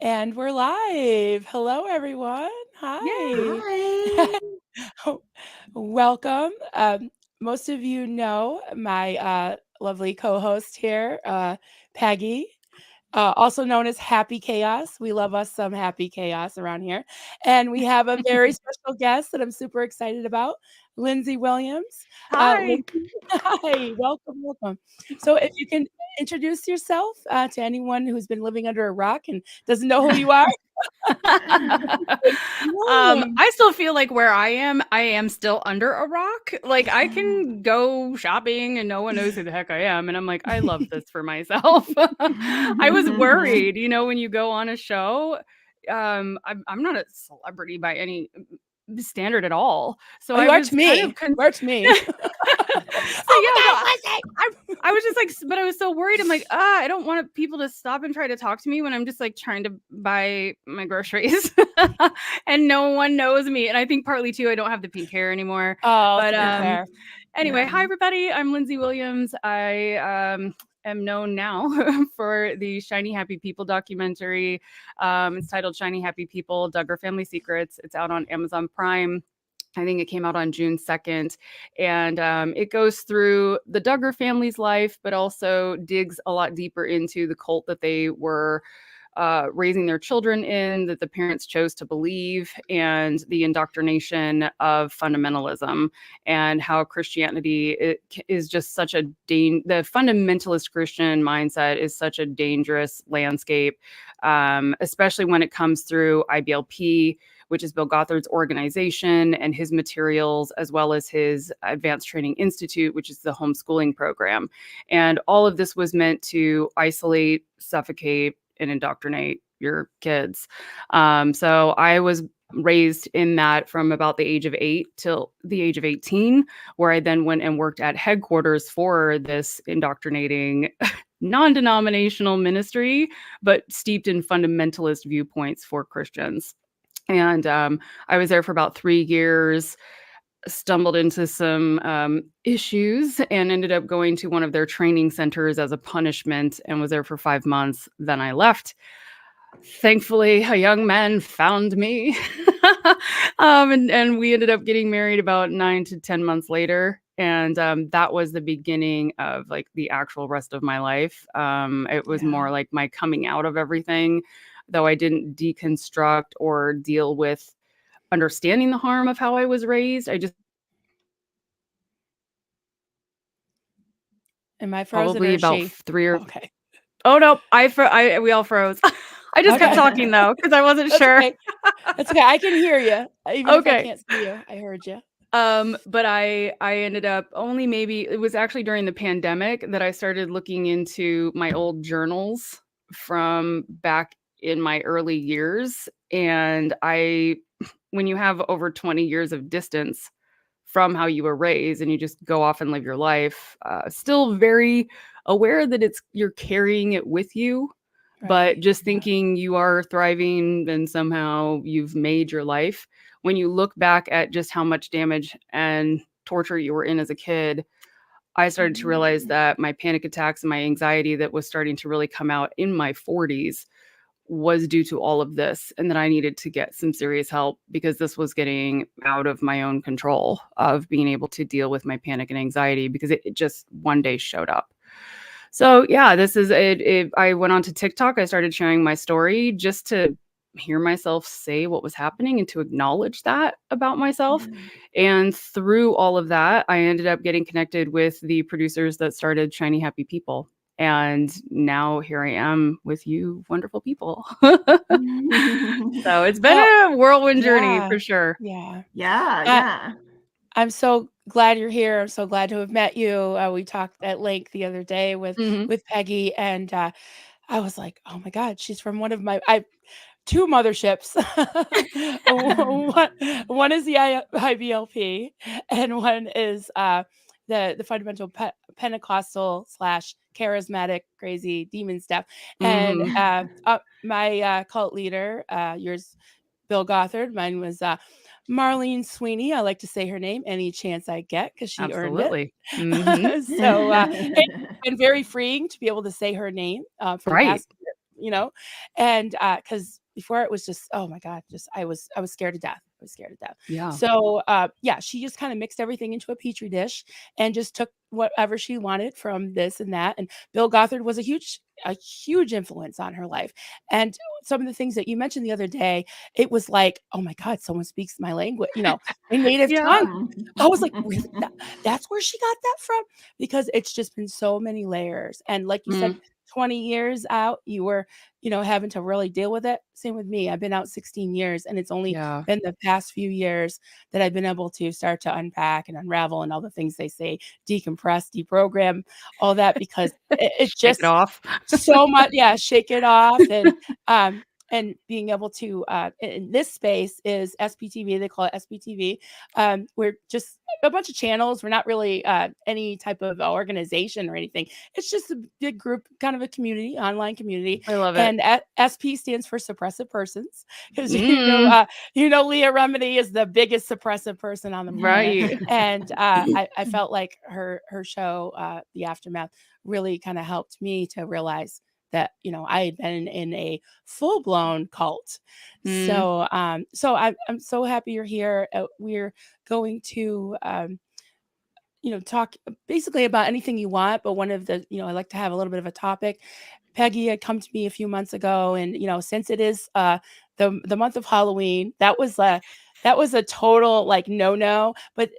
And we're live. Hello, everyone. Hi. Hi. Welcome. Most of you know my lovely co-host here, Peggy, also known as Happy Chaos. We love us some Happy Chaos around here. And we have a very special guest that I'm super excited about, Lindsey Williams. Hi. Lindsey, hi, welcome. So if you can introduce yourself to anyone who's been living under a rock and doesn't know who you are. I still feel like where I am still under a rock. Like I can go shopping and no one knows who the heck I am. And I'm like, I love this for myself. I was worried, when you go on a show, I'm not a celebrity by any standard at all. So you I are was to me. kind You are to me. I was just like, but I was so worried. I'm like, I don't want people to stop and try to talk to me when I'm just like trying to buy my groceries and no one knows me. And I think partly too, I don't have the pink hair anymore. Oh, But fair. anyway, Hi everybody. I'm Lindsey Williams. I am known now for the Shiny Happy People documentary. It's titled Shiny Happy People, Duggar Family Secrets. It's out on Amazon Prime. I think it came out on June 2nd. And it goes through the Duggar family's life, but also digs a lot deeper into the cult that they were raising their children in, that the parents chose to believe, and the indoctrination of fundamentalism, and how Christianity is just such a the fundamentalist Christian mindset is such a dangerous landscape, especially when it comes through IBLP, which is Bill Gothard's organization, and his materials, as well as his Advanced Training Institute, which is the homeschooling program. And all of this was meant to isolate, suffocate, and indoctrinate your kids. So I was raised in that from about the age of 8 till the age of 18, where I then went and worked at headquarters for this indoctrinating non-denominational ministry, but steeped in fundamentalist viewpoints for Christians. And I was there for about 3 years, stumbled into some issues, and ended up going to one of their training centers as a punishment, and was there for 5 months. Then I left. Thankfully, a young man found me, and we ended up getting married about 9 to 10 months later. And that was the beginning of like the actual rest of my life. It was more like my coming out of everything, though I didn't deconstruct or deal with understanding the harm of how I was raised. I just Am I frozen probably or about she? 3 or Okay. Oh no, we all froze. I just kept talking though because I wasn't sure. Okay. That's okay. I can hear you, even if I can't see you. I heard you. But I ended up only maybe it was actually during the pandemic that I started looking into my old journals from back in my early years. And when you have over 20 years of distance from how you were raised and you just go off and live your life, still very aware that you're carrying it with you, but just thinking you are thriving and somehow you've made your life. When you look back at just how much damage and torture you were in as a kid, I started to realize that my panic attacks and my anxiety that was starting to really come out in my 40s was due to all of this, and that I needed to get some serious help because this was getting out of my own control of being able to deal with my panic and anxiety, because it just one day showed up. So yeah, this is it. I went on to TikTok. I started sharing my story just to hear myself say what was happening and to acknowledge that about myself. And through all of that, I ended up getting connected with the producers that started Shiny Happy People. And now here I am with you wonderful people. So it's been a whirlwind journey for sure. Yeah. I'm so glad you're here. I'm so glad to have met you. We talked at length the other day with Peggy, and I was like, oh my God, she's from one of my two motherships. one is the IBLP, and one is the fundamental Pentecostal / charismatic crazy demon stuff. And my cult leader, yours, Bill Gothard. Mine was Marlene Sweeney. I like to say her name any chance I get because she earned it. So it's been very freeing to be able to say her name for the past And because before it was just, oh my God, just I was scared to death. I was scared to death. Yeah. So yeah, she just kind of mixed everything into a petri dish and just took whatever she wanted from this and that. And Bill Gothard was a huge influence on her life. And some of the things that you mentioned the other day, it was like, oh my God, someone speaks my language, my native tongue. I was like, really? That's where she got that from? Because it's just been so many layers. And like you said, 20 years out, you were, having to really deal with it. Same with me. I've been out 16 years, and it's only been the past few years that I've been able to start to unpack and unravel and all the things they say, decompress, deprogram, all that, because it's just it off. so much. Yeah. Shake it off. And being able to, in this space is SPTV. They call it SPTV. We're just a bunch of channels. We're not really any type of organization or anything. It's just a big group, kind of a community, online community. I love it. And SP stands for suppressive persons, because Leah Remini is the biggest suppressive person on the planet. Right. And I felt like her show, The Aftermath, really kind of helped me to realize that I had been in a full-blown cult. So I'm so happy you're here. We're going to talk basically about anything you want, but one of the I like to have a little bit of a topic. Peggy had come to me a few months ago, and since it is the month of Halloween, that was a total like no, but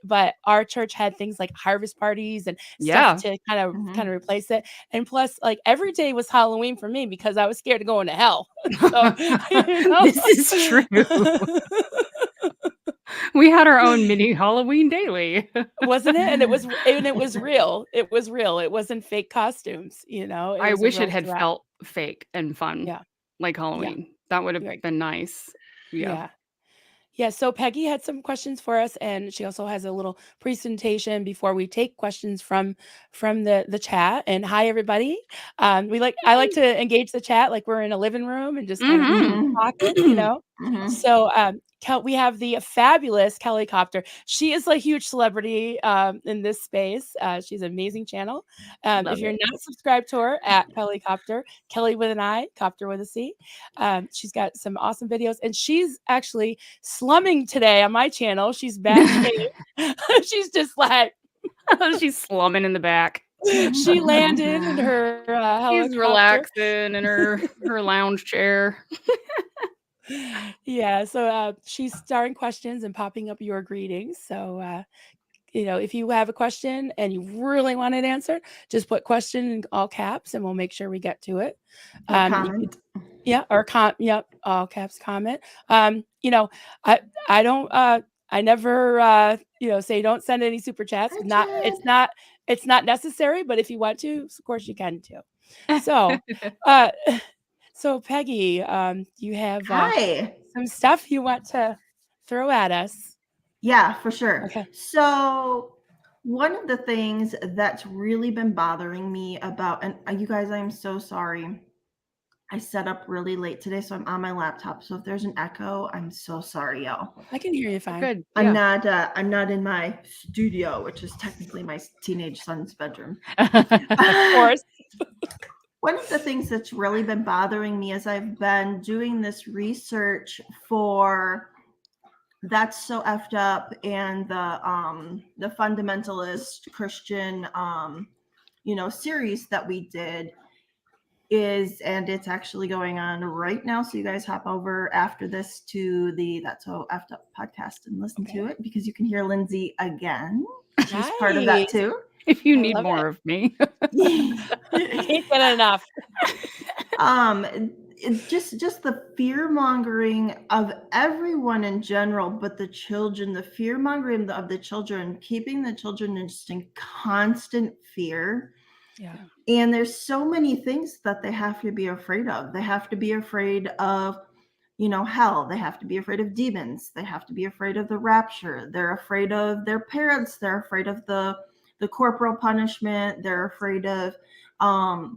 our church had things like harvest parties and stuff to kind of replace it. And plus, like, every day was Halloween for me because I was scared of going to hell. So, This is true. We had our own mini Halloween daily, wasn't it? And it was real. It was real. It wasn't fake costumes. I wish it had felt fake and fun. Yeah. Like Halloween. Yeah. That would have been nice. Yeah. Yeah, so Peggy had some questions for us, and she also has a little presentation before we take questions from the chat. And hi, everybody. I like to engage the chat like we're in a living room and just kind of talking, So we have the fabulous Kelly Copter. She is a huge celebrity in this space. She's an amazing channel. If you're not subscribed to her, at Kelly Copter, Kelly with an I, Copter with a C. She's got some awesome videos, and she's actually slumming today on my channel. She's back. She's just like she's slumming in the back. She landed in her helicopter. She's relaxing in her lounge chair. Yeah, so she's starting questions and popping up your greetings. So if you have a question and you really want it answered, just put question in all caps and we'll make sure we get to it. Comment. All caps comment. I never say don't send any super chats. It's not necessary, but if you want to, of course you can too. So so Peggy, you have some stuff you want to throw at us? Yeah, for sure. Okay. So one of the things that's really been bothering me about, and you guys, I am so sorry. I set up really late today, so I'm on my laptop. So if there's an echo, I'm so sorry, y'all. I can hear you fine. Good. Yeah. I'm not in my studio, which is technically my teenage son's bedroom. Of course. One of the things that's really been bothering me is I've been doing this research for That's So Effed Up and the Fundamentalist Christian series that we did and it's actually going on right now. So you guys hop over after this to the That's So Effed Up podcast and listen to it, because you can hear Lindsey again. She's part of that too. If you need more of me. Can't get enough. It's just the fear mongering of everyone in general, but the children, the fear mongering of the children, keeping the children just in constant fear. Yeah. And there's so many things that they have to be afraid of. They have to be afraid of, hell. They have to be afraid of demons. They have to be afraid of the rapture. They're afraid of their parents. They're afraid of the corporal punishment. They're afraid of, I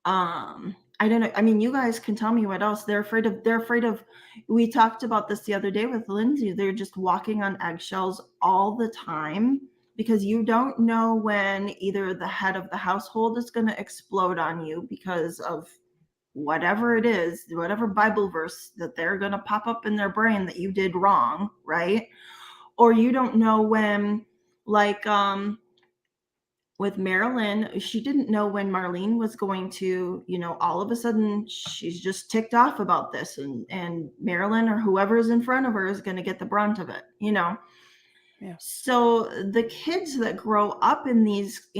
don't know. I mean, you guys can tell me what else they're afraid of. We talked about this the other day with Lindsey. They're just walking on eggshells all the time, because you don't know when either the head of the household is going to explode on you because of whatever it is, whatever Bible verse that they're going to pop up in their brain that you did wrong, right? Or you don't know when, like, with Marilyn, she didn't know when Marlene was going to, all of a sudden she's just ticked off about this, and Marilyn or whoever is in front of her is going to get the brunt of it, Yeah. So the kids that grow up in these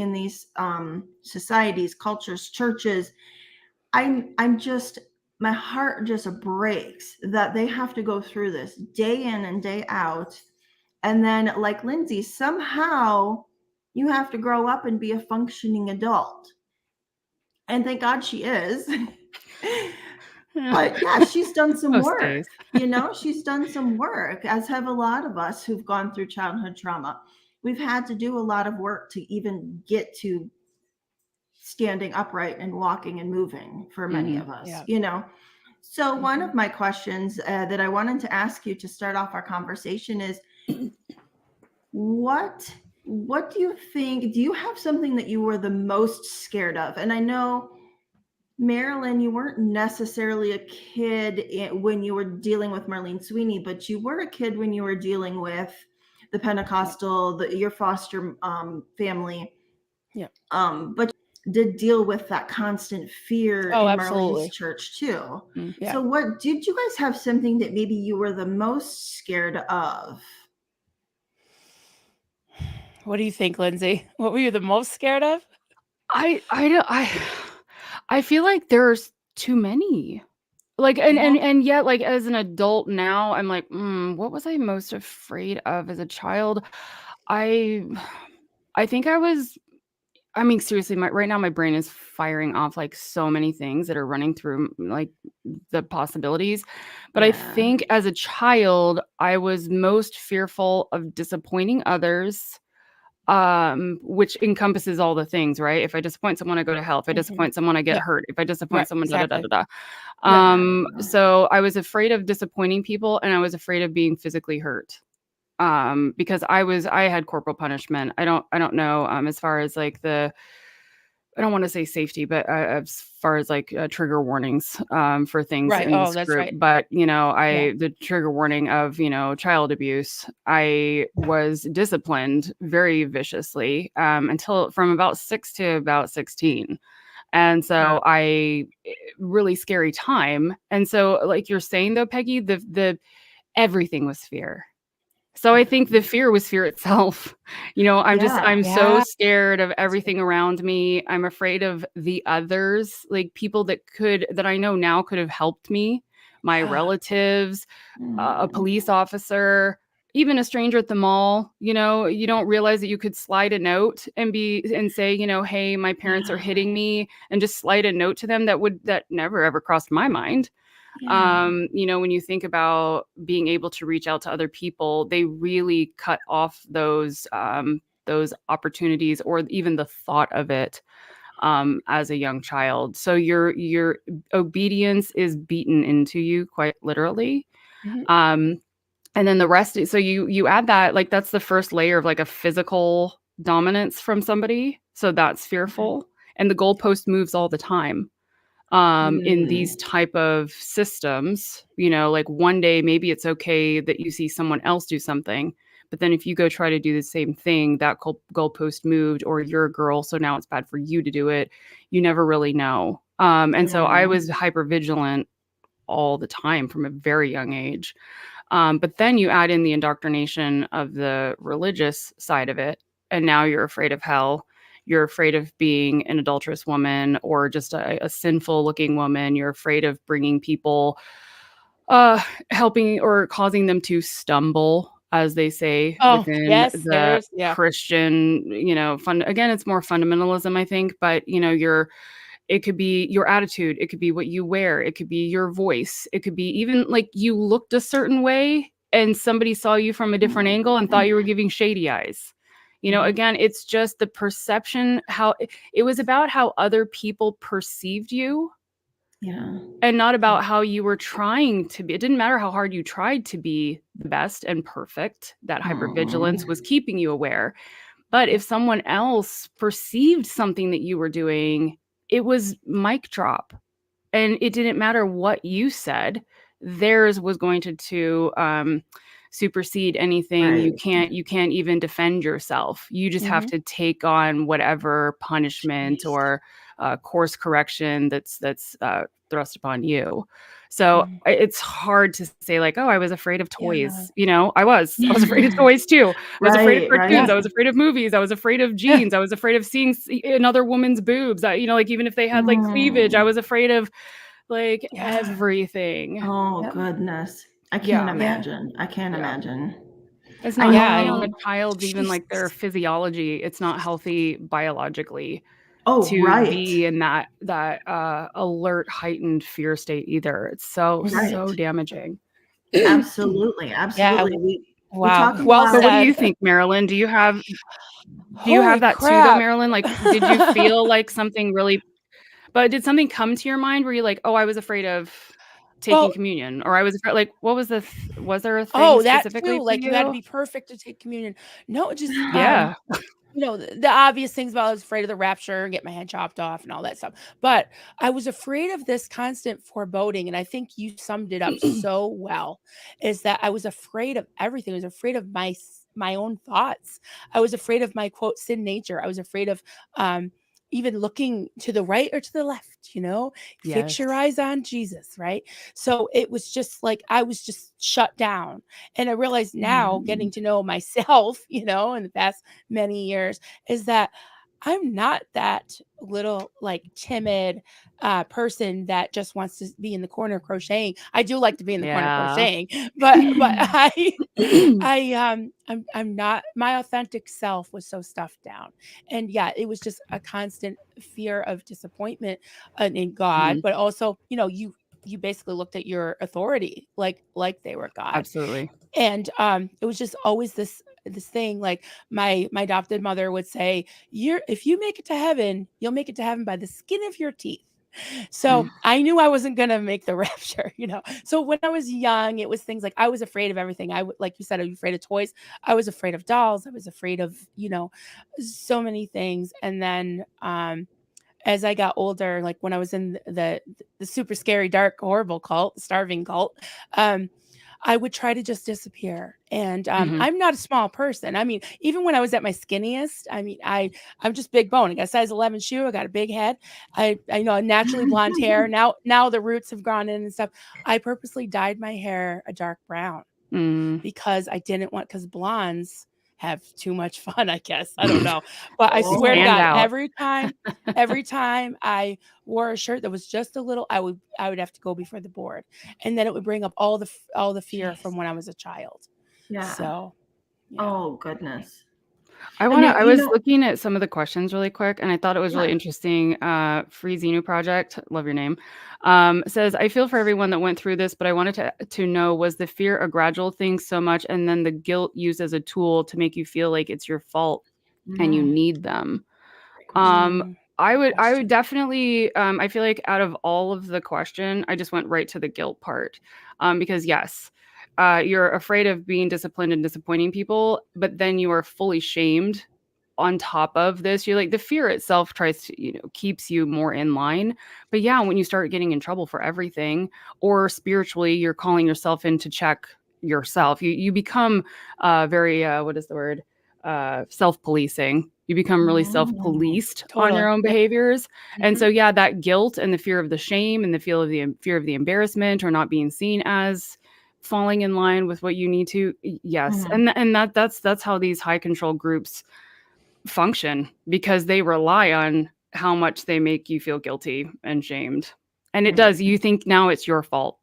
societies, cultures, churches, I'm just, my heart just breaks that they have to go through this day in and day out. And then, like Lindsey, somehow you have to grow up and be a functioning adult. And thank God she is. But yeah, she's done some work. She's done some work, as have a lot of us who've gone through childhood trauma. We've had to do a lot of work to even get to standing upright and walking and moving for many of us, So one of my questions that I wanted to ask you to start off our conversation is, what do you think? Do you have something that you were the most scared of? And I know, Marilyn, you weren't necessarily a kid when you were dealing with Marlene Sweeney, but you were a kid when you were dealing with the Pentecostal, your foster family. Yeah. But did deal with that constant fear in absolutely. Marlene's church too. Yeah. So what did you guys have something that maybe you were the most scared of? What do you think, Lindsey? What were you the most scared of? I feel like there's too many. Like, and yet, like, as an adult now, I'm like, what was I most afraid of as a child? I think seriously, right now my brain is firing off like so many things that are running through like the possibilities. But I think as a child, I was most fearful of disappointing others, which encompasses all the things, right? If I disappoint someone, I go to hell. If I disappoint someone, I get hurt. If I disappoint someone, So I was afraid of disappointing people, and I was afraid of being physically hurt. Because I had corporal punishment. I don't know, as far as like I don't want to say safety, but as far as like trigger warnings for things in this group. Right. But the trigger warning of child abuse, I was disciplined very viciously until from about 6 to about 16. And so really scary time. And so like you're saying though, Peggy, the everything was fear. So I think the fear was fear itself. I'm so scared of everything around me. I'm afraid of the others, like people that I know now could have helped me, my relatives, a police officer, even a stranger at the mall. You don't realize that you could slide a note and say, hey, my parents are hitting me, and just slide a note to them. That never ever crossed my mind. When you think about being able to reach out to other people, they really cut off those opportunities or even the thought of it as a young child. So your obedience is beaten into you quite literally. And then the rest, so you add that, like that's the first layer of like a physical dominance from somebody. So that's fearful. And the goalpost moves all the time. In these type of systems, like one day maybe it's okay that you see someone else do something, but then if you go try to do the same thing, that goalpost moved, or you're a girl, so now it's bad for you to do it. You never really know. And so I was hyper vigilant all the time from a very young age. But then you add in the indoctrination of the religious side of it, and now you're afraid of hell. You're afraid of being an adulterous woman or just a sinful looking woman. You're afraid of bringing people, helping or causing them to stumble, as they say, within the Christian, again, it's more fundamentalism, I think, but it could be your attitude. It could be what you wear. It could be your voice. It could be even like you looked a certain way and somebody saw you from a different angle and thought you were giving shady eyes. Again, it's just the perception, how it was about how other people perceived you. Yeah. And not about how you were trying to be. It didn't matter how hard you tried to be the best and perfect. That hypervigilance was keeping you aware. But if someone else perceived something that you were doing, it was mic drop. and it didn't matter what you said, theirs was going to supersede anything. You can't even defend yourself. You just have to take on whatever punishment or course correction that's thrust upon you. So it's hard to say like, oh, I was afraid of toys. You know, I was afraid of toys too. I was afraid of cartoons. I was afraid of movies. I was afraid of jeans. I was afraid of seeing another woman's boobs. You know, like even if they had like cleavage, I was afraid of like everything. Oh goodness. I can't imagine. I can't imagine. It's not healthy on the child's even like their physiology. It's not healthy biologically to be in that alert, heightened fear state either. It's so damaging. Absolutely. Wow. So what do you think, Marilyn? Do you have that too, though, Marilyn? Like, did you feel like something really? But did something come to your mind where you're like, oh, I was afraid of taking communion, or I was afraid, like, what was was there a thing specifically? Like you had to be perfect to take communion. No, just you know, the obvious things about I was afraid of the rapture and get my head chopped off and all that stuff. But I was afraid of this constant foreboding. And I think you summed it up so well, is that I was afraid of everything. I was afraid of my own thoughts. I was afraid of my quote sin nature. I was afraid of even looking to the right or to the left, you know, fix your eyes on Jesus, right? So it was just like, I was just shut down. And I realized now, getting to know myself, you know, in the past many years, is that I'm not that little like timid person that just wants to be in the corner crocheting. I do like to be in the corner crocheting, but I'm not. My authentic self was so stuffed down, and it was just a constant fear of disappointment in God, but also, you know, you basically looked at your authority like they were God. Absolutely. And it was just always this thing, like my adopted mother would say, if you make it to heaven, you'll make it to heaven by the skin of your teeth. So I knew I wasn't going to make the rapture, you know? So when I was young, it was things like, I was afraid of everything. Like you said, I was afraid of toys. I was afraid of dolls. I was afraid of, you know, so many things. And then, as I got older, like when I was in the super scary, dark, horrible cult, starving cult, I would try to just disappear. And I'm not a small person. I mean, even when I was at my skinniest, I mean, I'm just big bone. I got a size 11 shoe. I got a big head. I know, naturally blonde hair. Now the roots have gone in and stuff. I purposely dyed my hair a dark brown because I didn't want, because blondes have too much fun, I guess. I don't know. But I swear to God, every time I wore a shirt that was just a little, I would have to go before the board. And then it would bring up all the fear from when I was a child. Yeah. So oh goodness. I was looking at some of the questions really quick, and I thought it was really interesting. Free Xenu Project, love your name, says, I feel for everyone that went through this, but I wanted to know, was the fear a gradual thing so much, and then the guilt used as a tool to make you feel like it's your fault and you need them? I would definitely, I feel like out of all of the question, I just went right to the guilt part, because yes, you're afraid of being disciplined and disappointing people, but then you are fully shamed on top of this. You're like, the fear itself tries to, you know, keeps you more in line. But yeah, when you start getting in trouble for everything, or spiritually, you're calling yourself in to check yourself. You become very, what is the word? Self-policing. You become really self-policed on your own behaviors. And so, yeah, that guilt and the fear of the shame and the fear of the embarrassment or not being seen as falling in line with what you need to. Yes. And that's how these high control groups function, because they rely on how much they make you feel guilty and shamed. And it does. You think now it's your fault.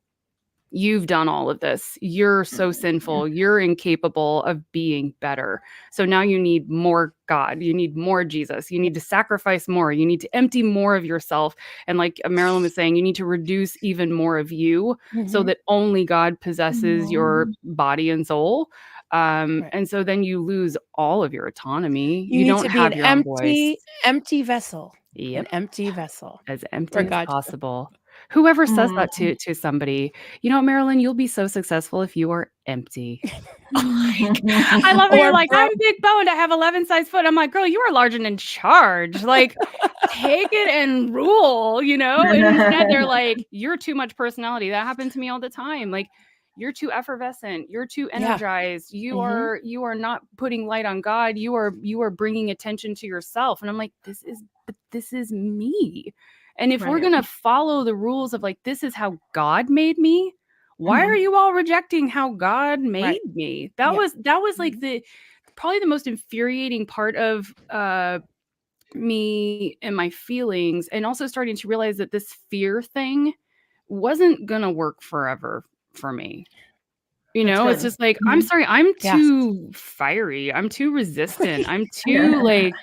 You've done all of this. You're so sinful. You're incapable of being better. So now you need more God. You need more Jesus. You need to sacrifice more. You need to empty more of yourself. And like Marilyn was saying, you need to reduce even more of you so that only God possesses your body and soul. And so then you lose all of your autonomy. You don't have your own voice. Empty vessel. Yep. An empty vessel. As empty as possible. Whoever says that to somebody, you know, Marilyn, you'll be so successful if you are empty. I love it. You're like, I'm big boned. I have 11 size foot. I'm like, girl, you are large and in charge. Like, take it and rule, you know? And instead they're like, you're too much personality. That happened to me all the time. Like, you're too effervescent. You're too energized. You are not putting light on God. You are bringing attention to yourself. And I'm like, this is me. And if we're going to follow the rules of like, this is how God made me, why are you all rejecting how God made me? That was like probably the most infuriating part of me and my feelings, and also starting to realize that this fear thing wasn't going to work forever for me. You know, it's just like, I'm sorry, I'm too fiery. I'm too resistant. I'm too like,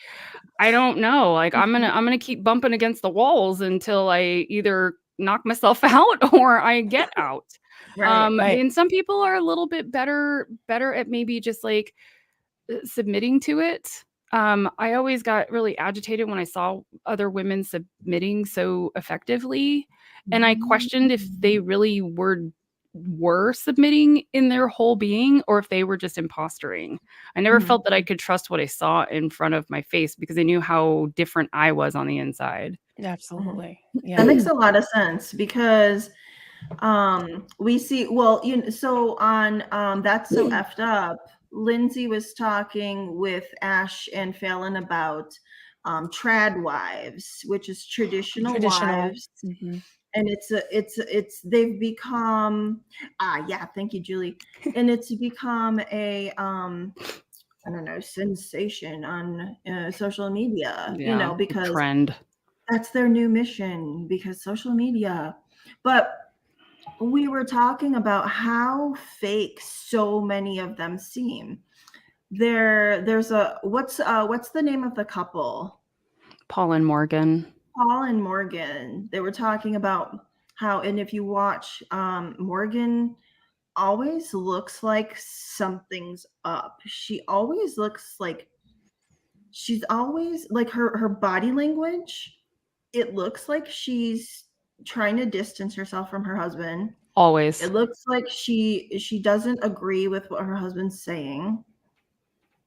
I don't know. Like, I'm gonna keep bumping against the walls until I either knock myself out or I get out. And some people are a little bit better at maybe just like submitting to it. I always got really agitated when I saw other women submitting so effectively, and I questioned if they really were submitting in their whole being or if they were just imposturing. I never felt that I could trust what I saw in front of my face because I knew how different I was on the inside. Absolutely. That makes a lot of sense because we see, well, you know, so on That's So Effed Up, Lindsey was talking with Ash and Fallon about trad wives, which is traditional wives. And it's they've become thank you, Julie. And it's become a I don't know, sensation on social media, you know, because trend. That's their new mission, because social media. But we were talking about how fake so many of them seem. There's a what's the name of the couple? Paul and Morgan. Paul and Morgan. They were talking about how, and if you watch, Morgan always looks like something's up. She always looks like she's always like her body language. It looks like she's trying to distance herself from her husband. Always. It looks like she doesn't agree with what her husband's saying.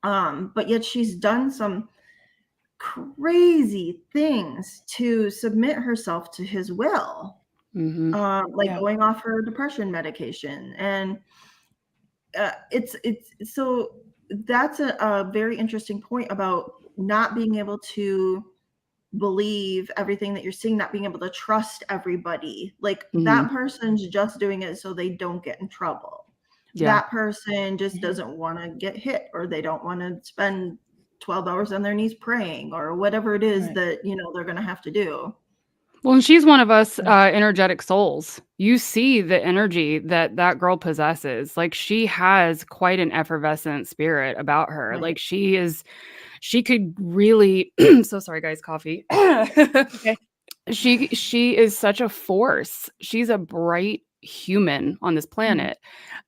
But yet she's done some crazy things to submit herself to his will. Going off her depression medication. And it's so that's a very interesting point about not being able to believe everything that you're seeing, not being able to trust everybody. Like that person's just doing it so they don't get in trouble. That person just doesn't want to get hit, or they don't want to spend 12 hours on their knees praying, or whatever it is that, you know, they're going to have to do. Well, and she's one of us energetic souls. You see the energy that girl possesses. Like, she has quite an effervescent spirit about her. Like, she could really, so sorry guys, coffee. Okay. She is such a force. She's a bright human on this planet.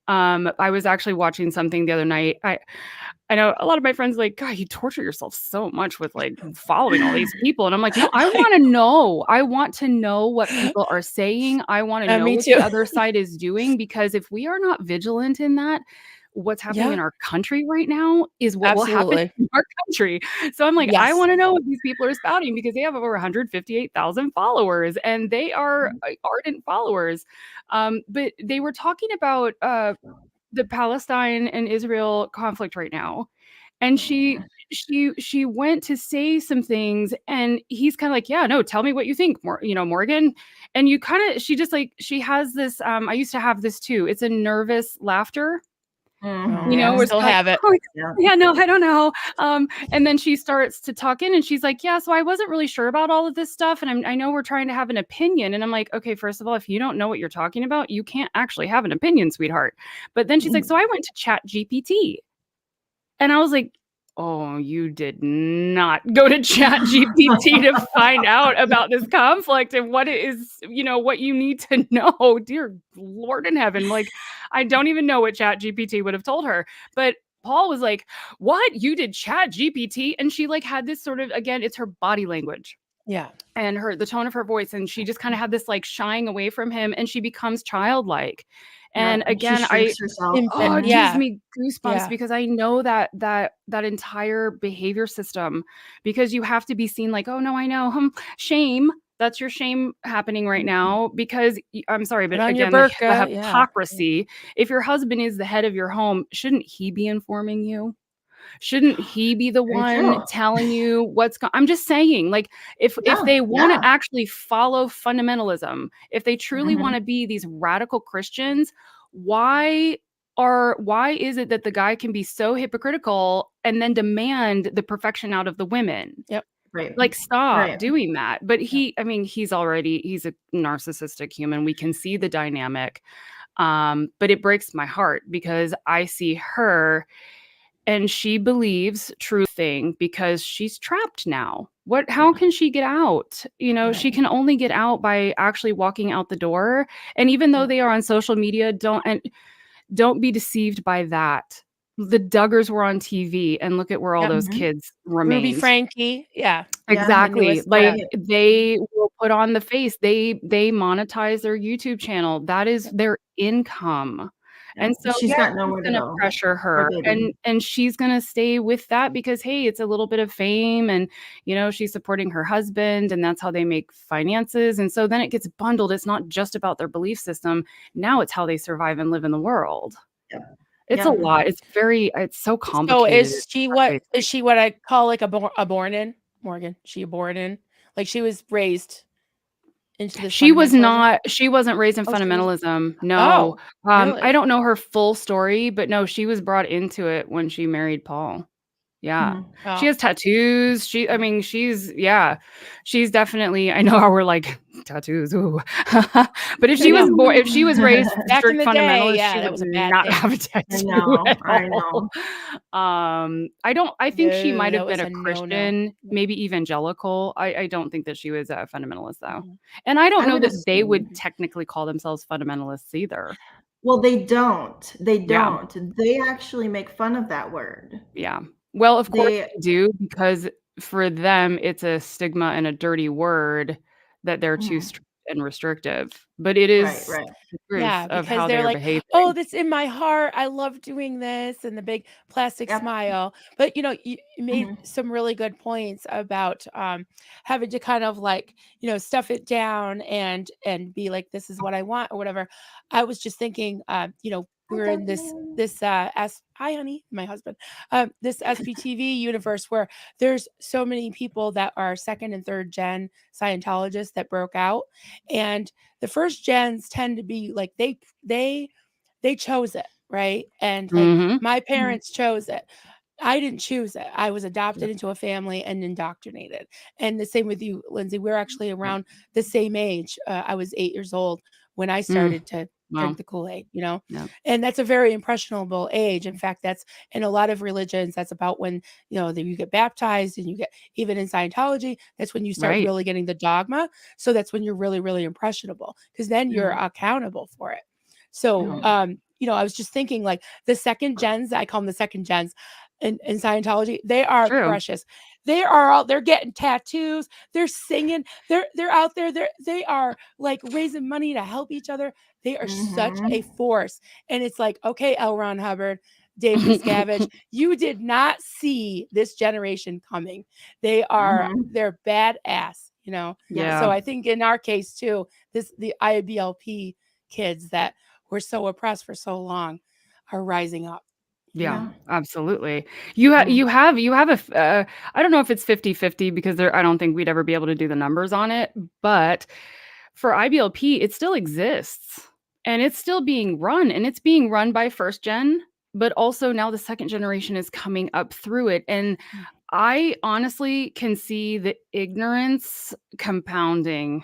I was actually watching something the other night. I know a lot of my friends are like, God, you torture yourself so much with like following all these people. And I'm like, no, I want to know. I want to know what people are saying. I want to know what the other side is doing, because if we are not vigilant in that, what's happening in our country right now is what will happen in our country. So I'm like, I want to know what these people are spouting, because they have over 158,000 followers and they are ardent followers. But they were talking about the Palestine and Israel conflict right now. And she went to say some things, and he's kind of like, yeah, no, tell me what you think, Morgan. And you kind of, she has this, I used to have this too. It's a nervous laughter. You know, I still have it. Oh, yeah, no, I don't know. And then she starts to talk in, and she's like, yeah, so I wasn't really sure about all of this stuff. And I know we're trying to have an opinion. And I'm like, okay, first of all, if you don't know what you're talking about, you can't actually have an opinion, sweetheart. But then she's like, so I went to Chat GPT. And I was like, oh, you did not go to Chat GPT to find out about this conflict and what it is, what you need to know. Dear Lord in heaven. Like, I don't even know what Chat GPT would have told her. But Paul was like, what? You did Chat GPT? And she like had this sort of, again, it's her body language. Yeah. and the tone of her voice, and she just kind of had this like shying away from him, and she becomes childlike. And And she again, shrinks herself. oh, it Yeah. gives me goosebumps Yeah. because I know that entire behavior system, because you have to be seen like, oh no, I know, shame. That's your shame happening right now, because I'm sorry, but Put on your again, the burqa, yeah. hypocrisy. If your husband is the head of your home, shouldn't he be informing you? Shouldn't he be the Very one true. telling you what's going? I'm just saying, like, if they want to actually follow fundamentalism, if they truly want to be these radical Christians, why is it that the guy can be so hypocritical and then demand the perfection out of the women? Yep. Right. Like, stop Right. doing that. But he's a narcissistic human. We can see the dynamic. But it breaks my heart because I see her and she believes true thing because she's trapped now. How can she get out? You know, she can only get out by actually walking out the door. And even though they are on social media, don't be deceived by that. The Duggars were on TV, and look at where all those kids remained. Ruby Frankie. Yeah. Exactly. newest, Like they will put on the face. They monetize their YouTube channel. That is their income. And so she's got nowhere to gonna go. pressure her, and she's gonna stay with that because hey, it's a little bit of fame, and you know she's supporting her husband, and that's how they make finances. And so then it gets bundled. It's not just about their belief system. Now it's how they survive and live in the world. It's a lot. It's so complicated. So is she what I call like a born in Morgan? She a born in? Like she was raised into this. She wasn't raised in fundamentalism. No. Really? I don't know her full story, but no, she was brought into it when she married Paul. Yeah. She has tattoos. She's definitely, I know how we're like tattoos. Ooh. But if she was raised back in the day, she that would was a bad not thing. have a tattoo. I know. I think she might have been a Christian, no-no. maybe evangelical. I don't think that she was a fundamentalist though. And I don't know that they would technically call themselves fundamentalists either. Well, they don't. They actually make fun of that word. Yeah. Well, of course they do, because for them it's a stigma and a dirty word that they're too strict and restrictive. But it is the truth of how they're like, behaving. Oh, that's in my heart. I love doing this, and the big plastic smile. But you know, you made some really good points about having to kind of like, you know, stuff it down and be like, this is what I want or whatever. I was just thinking, you know, we're in this hi honey, my husband, this SPTV universe where there's so many people that are second and third gen Scientologists that broke out, and the first gens tend to be like they chose it, right? And like my parents chose it. I didn't choose it. I was adopted into a family and indoctrinated. And the same with you, Lindsay. We're actually around the same age. I was 8 years old when I started to drink the Kool-Aid, you know? And that's a very impressionable age. In fact, that's in a lot of religions, that's about when, you know, you get baptized, and you get, even in Scientology, that's when you start really getting the dogma. So that's when you're really, really impressionable, because then you're accountable for it. So, you know, I was just thinking like the second gens, I call them the second gens in Scientology, they are precious. They're getting tattoos, they're singing, they're out there, they are like raising money to help each other. They are such a force. And it's like, okay, L. Ron Hubbard, Dave Miscavige, you did not see this generation coming. They're badass, you know? So I think in our case too, the IBLP kids that were so oppressed for so long are rising up. Yeah, absolutely. You have a I don't know if it's 50-50 because I don't think we'd ever be able to do the numbers on it, but for IBLP, it still exists, and it's still being run, and it's being run by first gen, but also now the second generation is coming up through it. And I honestly can see the ignorance compounding.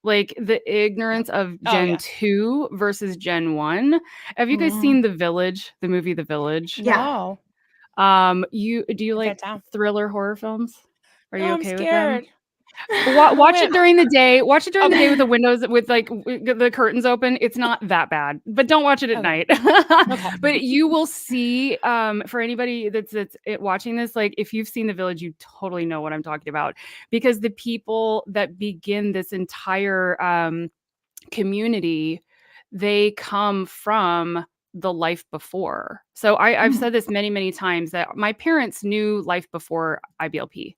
Like the ignorance of Gen 2 versus Gen 1. Have you guys seen The Village, the movie The Village? No. Do you like thriller horror films? Are you okay with them? Watch it during the day. Watch it during the day with the windows, with like the curtains open. It's not that bad, but don't watch it at night. But you will see, for anybody that's watching this, like if you've seen The Village, you totally know what I'm talking about, because the people that begin this entire community, they come from the life before. So I've said this many, many times that my parents knew life before IBLP.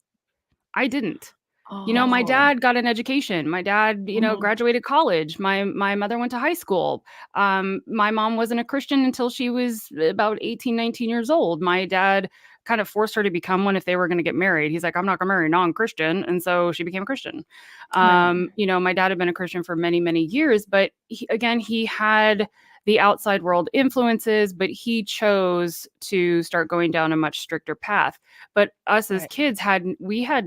I didn't. My dad got an education. My dad, graduated college. My mother went to high school. My mom wasn't a Christian until she was about 18, 19 years old. My dad kind of forced her to become one if they were going to get married. He's like, I'm not going to marry a non-Christian. And so she became a Christian. My dad had been a Christian for many, many years, but he had the outside world influences, but he chose to start going down a much stricter path. But us as kids had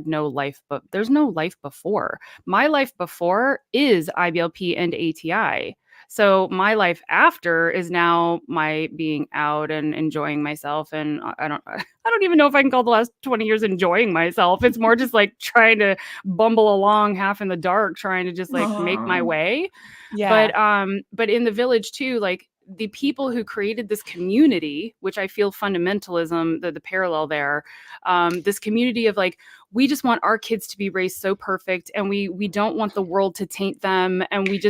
no life, but there's no life before. My life before is IBLP and ATI. So my life after is now my being out and enjoying myself. And I don't even know if I can call the last 20 years enjoying myself. It's more just like trying to bumble along half in the dark, trying to just like make my way. Yeah. But in The Village too, like the people who created this community, which I feel fundamentalism, the parallel there, this community of like, we just want our kids to be raised so perfect, and we don't want the world to taint them, and we're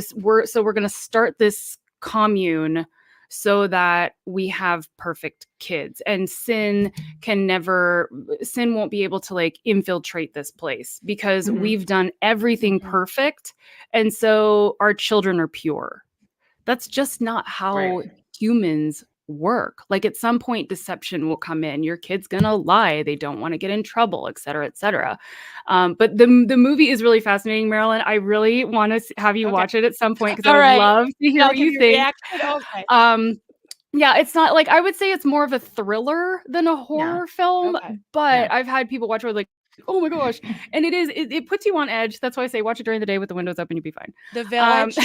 going to start this commune so that we have perfect kids, and sin won't be able to like infiltrate this place because we've done everything perfect, and so our children are pure. That's just not how humans work. Like at some point, deception will come in. Your kid's gonna lie. They don't want to get in trouble, et cetera, et cetera. But the movie is really fascinating, Marilyn. I really want to have you watch it at some point because I would love to hear what you think. Yeah, it's not like, I would say it's more of a thriller than a horror film, but I've had people watch it like, oh my gosh. And it puts you on edge. That's why I say watch it during the day with the windows up and you'll be fine. The Village.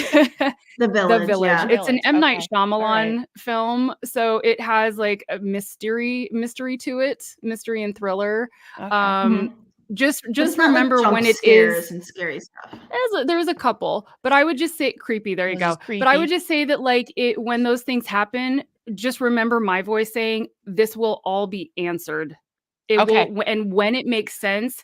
The Village. Yeah. It's an M. Night Shyamalan film. So it has like a mystery to it, mystery and thriller. Just remember like when it is and scary stuff. There's a couple, but I would just say creepy. There you go. But I would just say that like when those things happen, just remember my voice saying this will all be answered. It will, and when it makes sense,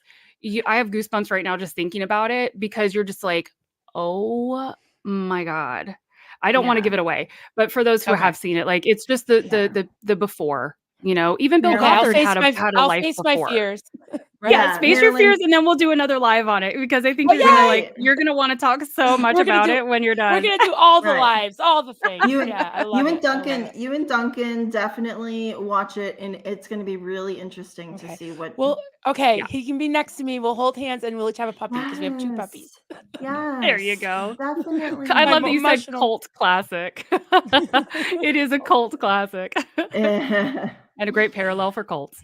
I have goosebumps right now just thinking about it, because you're just like, oh my God. I don't want to give it away, but for those who have seen it, like it's just the before, even Bill Gothard had a life before. I'll face my fears. Yeah, face your fears, and then we'll do another live on it, because I think you're gonna want to talk so much about it when you're done. We're gonna do all the lives, all the things. You and Duncan definitely watch it, and it's gonna be really interesting to see what. Well, he can be next to me. We'll hold hands and we'll each have a puppy, because we have 2 puppies. Yeah, there you go. Definitely. I love that you said cult classic. It is a cult classic, and a great parallel for cults.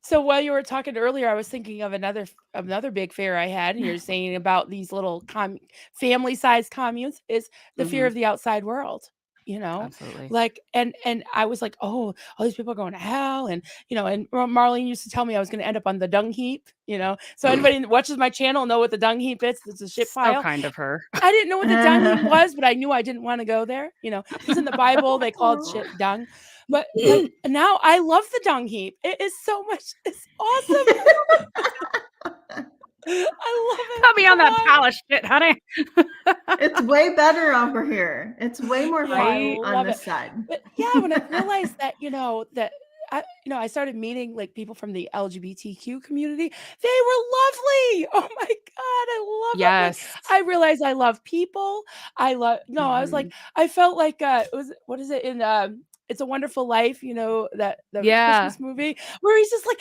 So while you were talking earlier, I was thinking of another big fear I had, and you're saying about these little family-sized communes, is the fear of the outside world. Absolutely. Like, and I was like, oh, all these people are going to hell, and and Marlene used to tell me I was going to end up on the dung heap. So anybody that watches my channel know what the dung heap is. It's a shit pile. So kind of her. I didn't know what the dung heap was, but I knew I didn't want to go there. Because in the Bible they called shit dung. But like, now I love the dung heap. It is so much. It's awesome. I love it. Put me on that pile of shit, honey. It's way better over here. It's way more fun on this side. But yeah, when I realized that, that I started meeting like people from the LGBTQ community. They were lovely. Oh my God, I love yes. them. I realized I love people. I was like, I felt like what is it in It's a Wonderful Life, that the Christmas movie, where he's just like,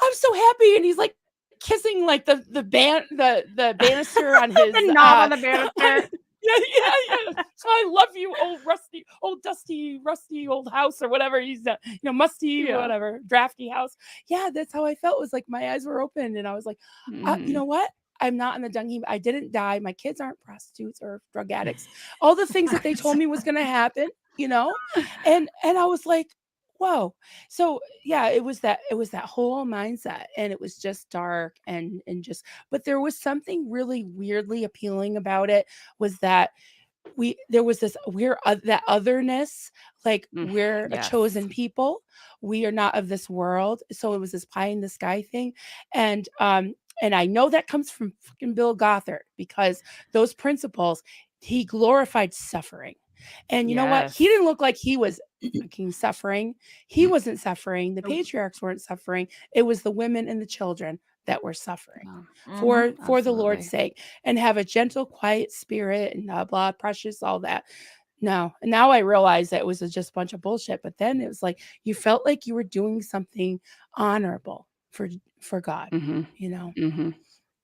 I'm so happy, and he's like kissing like the banister on his the knob on the banister. Yeah. So I love you, old dusty, rusty old house, or whatever he's musty, whatever, drafty house. Yeah, that's how I felt. It was like my eyes were open, and I was like, you know what? I'm not in the dung heap. I didn't die. My kids aren't prostitutes or drug addicts. All the things that they told me was going to happen, and I was like, whoa. So yeah, it was that whole mindset, and it was just dark and just, but there was something really weirdly appealing about it, was that there was this that otherness, like we're a chosen people, we are not of this world. So it was this pie in the sky thing. And I know that comes from fucking Bill Gothard, because those principles, he glorified suffering. And you know what? He didn't look like he was fucking suffering. He wasn't suffering. The patriarchs weren't suffering. It was the women and the children that were suffering for the Lord's sake, and have a gentle, quiet spirit, and blah, blah, precious, all that. No. And now I realize that it was just a bunch of bullshit. But then it was like, you felt like you were doing something honorable for God, you know?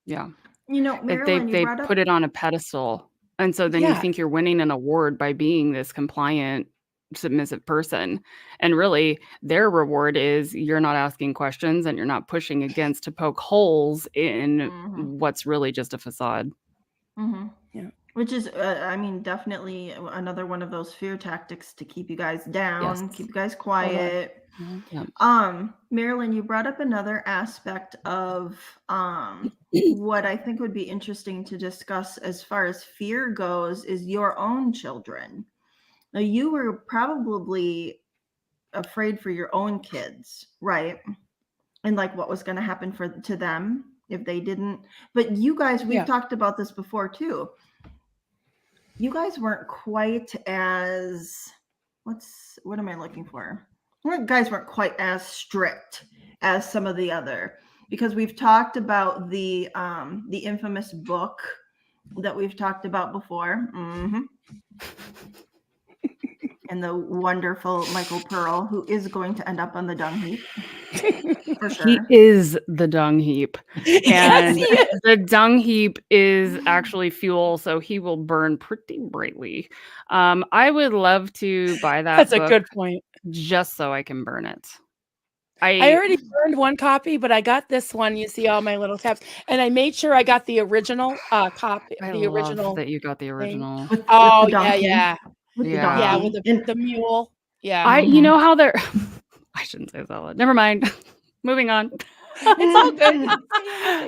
Yeah. You know, Marilyn, they put it on a pedestal. And so then you think you're winning an award by being this compliant, submissive person. And really, their reward is you're not asking questions and you're not pushing against to poke holes in what's really just a facade. Yeah. Which is, I mean, definitely another one of those fear tactics to keep you guys down, keep you guys quiet. Marilyn, you brought up another aspect of what I think would be interesting to discuss as far as fear goes, is your own children. Now, you were probably afraid for your own kids, right? And like what was going to happen to them if they didn't. But you guys, we've talked about this before too. You guys weren't quite as, what am I looking for? You guys weren't quite as strict as some of the other, because we've talked about the infamous book that we've talked about before. And the wonderful Michael Pearl, who is going to end up on the dung heap. For sure. He is the dung heap. And the dung heap is actually fuel, so he will burn pretty brightly. I would love to buy that That's book a good point. just so I can burn it. I already burned one copy, but I got this one. You see all my little tabs, and I made sure I got the original copy. The original that you got the original. With Oh the donkey. yeah. With the Yeah, donkey. with the mule. Yeah. You know how they're I shouldn't say that. Never mind. Moving on. It's all good.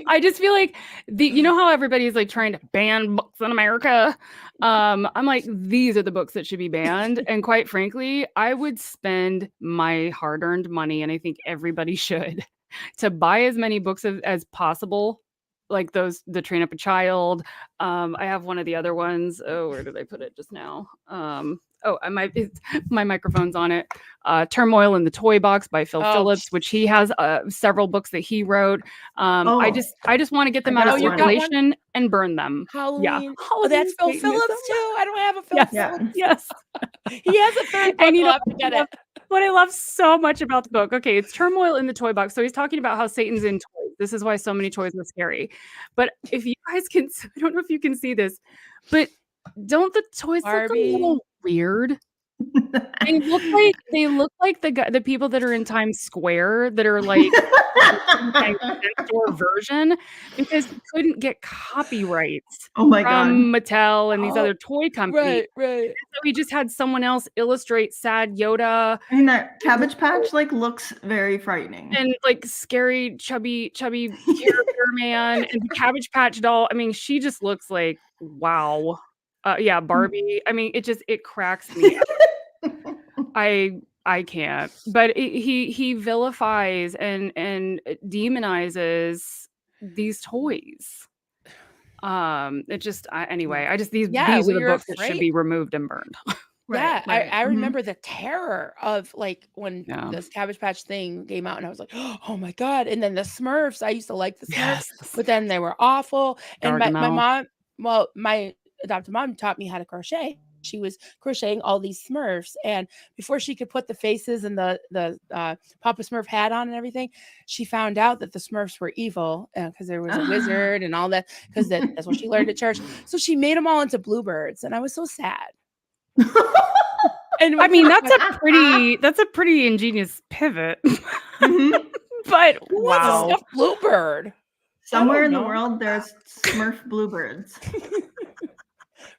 I just feel like you know how everybody's like trying to ban books in America. I'm like, these are the books that should be banned. And quite frankly, I would spend my hard-earned money, and I think everybody should, to buy as many books as possible. Like The Train Up a Child. I have one of the other ones. Oh, where did I put it just now? My microphone's on it. Turmoil in the Toy Box by Phil Phillips, which he has several books that he wrote. I just want to get them out of circulation and burn them. Halloween. Oh, that's Phil Phillips too. I don't have a Phil Phillips. Yes. He has a third book. I'll have to get it. What I love so much about the book, okay, it's Turmoil in the Toy Box. So he's talking about how Satan's in toys. This is why so many toys are scary. But if you guys can, I don't know if you can see this, but don't the toys look a little weird? They look like the people that are in Times Square that are like store version, because he couldn't get copyrights from Mattel and these other toy companies. Right. So he just had someone else illustrate sad Yoda. I mean, that Cabbage Patch looks very frightening. And like scary, chubby character man, and the Cabbage Patch doll. I mean, she just looks like, wow. Barbie. I mean, it cracks me up. I can't. But he vilifies and demonizes these toys. These are the books that should be removed and burned. Right. I remember the terror of like when this Cabbage Patch thing came out, and I was like, oh my God. And then the Smurfs, I used to like the Smurfs, but then they were awful. And my adopted mom taught me how to crochet. She was crocheting all these Smurfs, and before she could put the faces and the Papa Smurf hat on and everything, she found out that the Smurfs were evil because there was a wizard and all that, because that's what she learned at church. So she made them all into bluebirds, and I was so sad. And I mean, that's a pretty ingenious pivot. But wow, what's a bluebird? Somewhere in the world, there's Smurf bluebirds.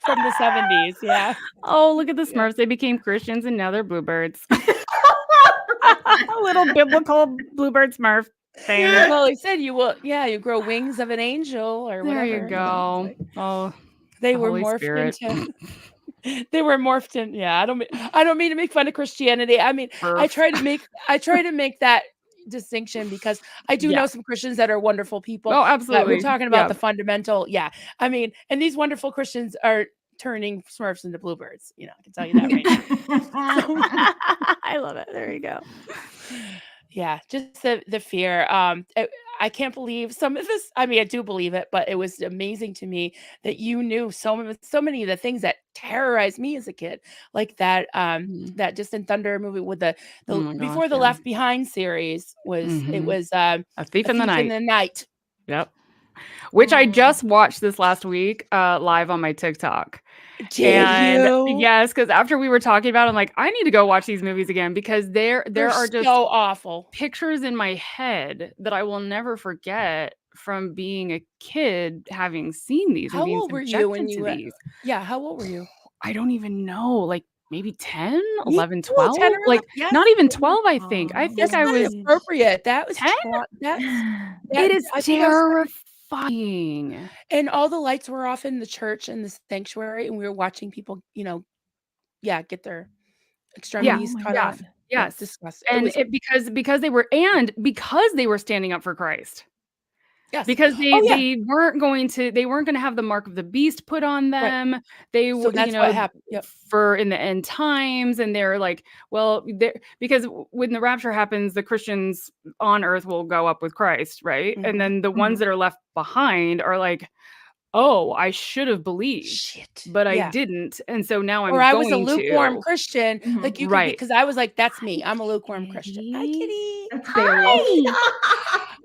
From the 70s, yeah. Oh, look at the Smurfs. They became Christians and now they're bluebirds. A little biblical bluebird Smurf thing. Well, he said you will. Yeah, you grow wings of an angel or whatever. There you go. Like, oh, they the were Holy morphed Spirit. into. They were morphed in. Yeah, I don't mean to make fun of Christianity. I mean, I try to make that distinction because I do know some Christians that are wonderful people. Oh, absolutely. We're talking about the fundamental. Yeah, I mean, and these wonderful Christians are turning Smurfs into bluebirds. You know, I can tell you that right now. I love it. There you go. Yeah, just the fear. I can't believe some of this. I mean, I do believe it, but it was amazing to me that you knew so many of the things that terrorized me as a kid, like that that Distant Thunder movie with the before the Left Behind series was. It was A Thief in the Night. Yep. Which I just watched this last week live on my TikTok. Did you? Yes, because after we were talking about it, I'm like, I need to go watch these movies again because there are just so awful pictures in my head that I will never forget from being a kid having seen these. How old were you when you these. Yeah, how old were you? I don't even know, like maybe 10, 11, 12? 10 like not even 12, I think. I think I was appropriate. That was 10? It is terrifying. And all the lights were off in the church and the sanctuary, and we were watching people, get their extremities cut off. Yes, disgusting. And because they were standing up for Christ. Yes. Because they weren't going to have the mark of the beast put on them. Right. They were, that's what happened. Yep. For in the end times, and they're like, well, because when the rapture happens, the Christians on earth will go up with Christ, right? Mm-hmm. And then the ones that are left behind are like, oh, I should have believed, but I didn't, and so now I'm. Or I was a lukewarm Christian, like you, right? Because I was like, that's me. I'm a lukewarm Christian. Hi, Kitty. Hi.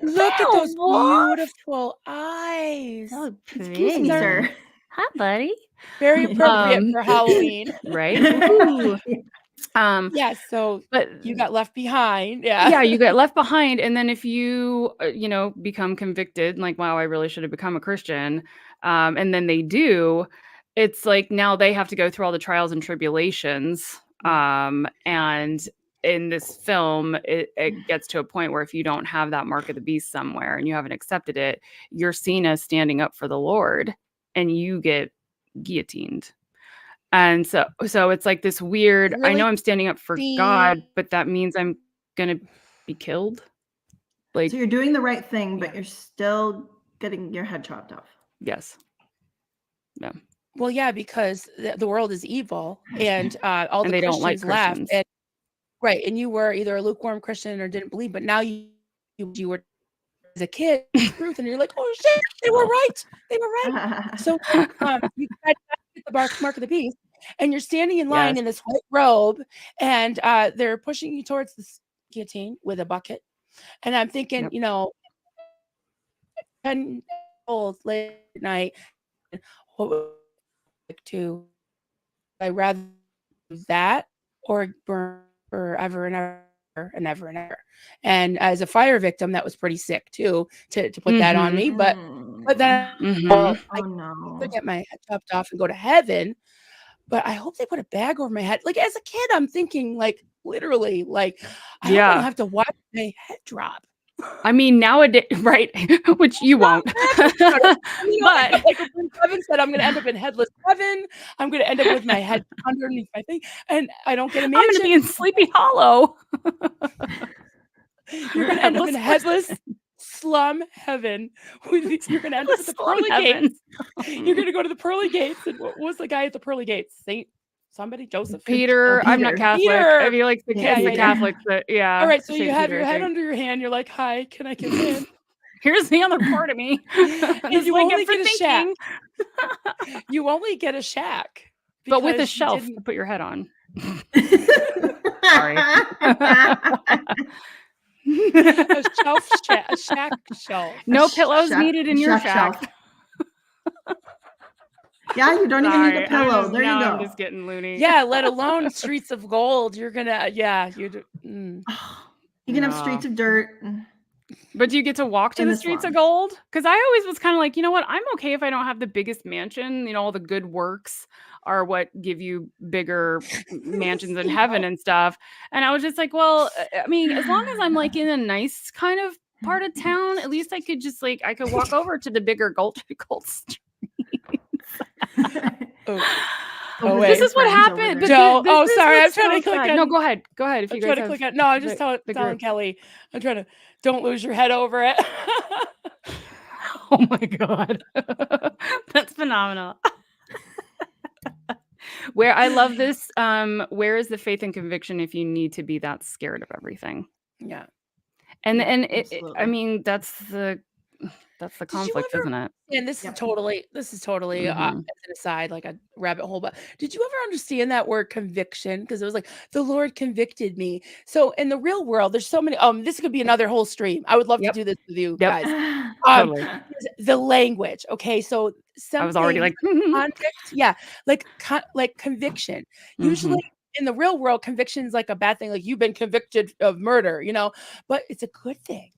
Look at those beautiful eyes. Oh, excuse me, sir. Hi, buddy. Very appropriate for Halloween, right? So but you got left behind. You got left behind, and then if you become convicted, like, wow, I really should have become a Christian, and then they do, it's like now they have to go through all the trials and tribulations, and in this film, it gets to a point where if you don't have that mark of the beast somewhere and you haven't accepted it, you're seen as standing up for the Lord, and you get guillotined. And so it's like this weird, really, I know I'm standing up for God, but that means I'm going to be killed. Like, so you're doing the right thing, but you're still getting your head chopped off. Yes. Yeah. Well, yeah, because the world is evil, and all the they Christians don't like left. Christians. And, right. And you were either a lukewarm Christian or didn't believe, but now you were as a kid, truth, and you're like, oh shit, they were right. They were right. So you got the mark of the beast, and you're standing in line in this white robe, and they're pushing you towards the guillotine with a bucket. And I'm thinking, 10 old late at night, what would I like to? I rather do that or burn forever and ever and ever and ever. And as a fire victim, that was pretty sick too, to put that on me. But then I could get my head chopped off and go to heaven. But I hope they put a bag over my head. Like, as a kid, I'm thinking, like, literally, like, I don't have to watch my head drop. I mean, nowadays, right? Which you won't. But like Kevin said, I'm going to end up in headless heaven. I'm going to end up with my head underneath my thing, and I don't get a mansion. I'm going to be in Sleepy Hollow. You're going to end up in headless slum heaven. You're going to end up at the pearly gates. You're going to go to the pearly gates. And what was the guy at the pearly gates? Joseph? Peter. I'm not Catholic. Peter. I feel like the Catholics. But all right, so you have your head under your hand. You're like, hi, can I get in? Here's the other part of me. And you only get a shack. You only get a shack. But with a shelf to put your head on. Sorry. A shack shelf. No pillows needed in your shack. Yeah, you don't even need a pillow. There you go. I'm just getting loony. Yeah, let alone streets of gold. You're gonna, you can have streets of dirt. But do you get to walk to the streets of gold? Because I always was kind of like, you know what? I'm okay if I don't have the biggest mansion, all the good works. are what give you bigger mansions in heaven and stuff. And I was just like, well, I mean, as long as I'm like in a nice kind of part of town, at least I could just like, I could walk over to the bigger gold streets. Wait. This is what happened. Sorry. I'm trying to click on. No, go ahead. Go ahead. If you guys click on. No, I'm just telling Kelly. I'm trying to. Don't lose your head over it. Oh my God. That's phenomenal. Where I love this. Where is the faith and conviction if you need to be that scared of everything? Yeah. And I mean, that's the conflict, isn't it? And this is totally as an aside, like a rabbit hole. But did you ever understand that word conviction? Because it was like the Lord convicted me. So in the real world, there's so many. This could be another whole stream. I would love to do this with you guys. Totally. The language. Okay, so I was already like convict, like conviction. Usually in the real world, conviction is like a bad thing. Like you've been convicted of murder, but it's a good thing.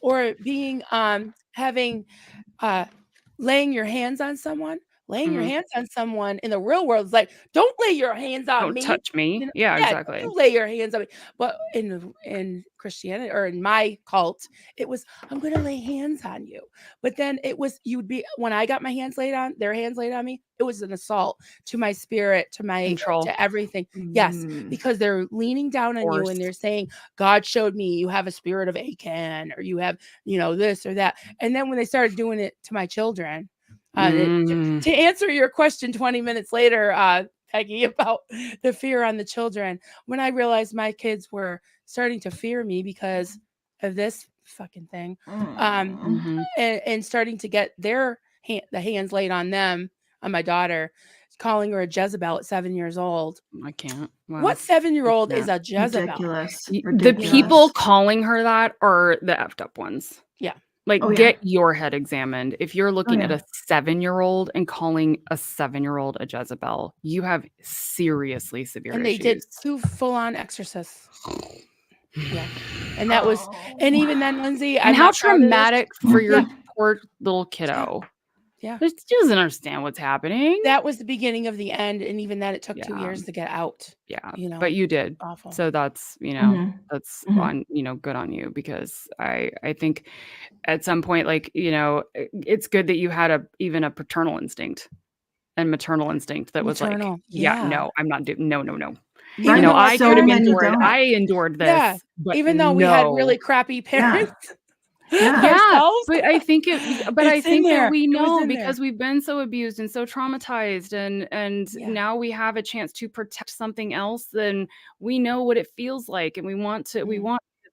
Or being having laying your hands on someone. Laying your hands on someone in the real world is like, don't lay your hands on me. Don't touch me. Yeah, exactly. Don't lay your hands on me. But in Christianity or in my cult, it was, I'm going to lay hands on you. But then it was, when I got my hands laid on, their hands laid on me, it was an assault to my spirit, to my control, to everything. Yes, because they're leaning down on you and they're saying, God showed me you have a spirit of Achan, or you have, this or that. And then when they started doing it to my children, to answer your question 20 minutes later, Peggy, about the fear on the children, when I realized my kids were starting to fear me because of this fucking thing, and starting to get the hands laid on them, on my daughter, calling her a Jezebel at 7 years old. I can't. Wow. What 7-year-old is a Jezebel? Ridiculous. The people calling her that are the effed up ones. Yeah. Like, get your head examined. If you're looking at a 7-year-old and calling a 7-year-old a Jezebel, you have seriously severe issues. And they did 2 full-on exorcists. Yeah. And that was, and even then, Lindsay, and how traumatic for your poor little kiddo. Yeah. She doesn't understand what's happening. That was the beginning of the end. And even then, it took 2 years to get out. Yeah. But you did. Awful. So that's, that's on, good on you, because I think at some point, like, it's good that you had even a paternal instinct and maternal instinct that was like, no, I'm not doing, no. Right. I could have endured, I endured this. Yeah. But even though we had really crappy parents. Yeah, but I think that we know, because we've been so abused and so traumatized, and now we have a chance to protect something else. Then we know what it feels like, and we want to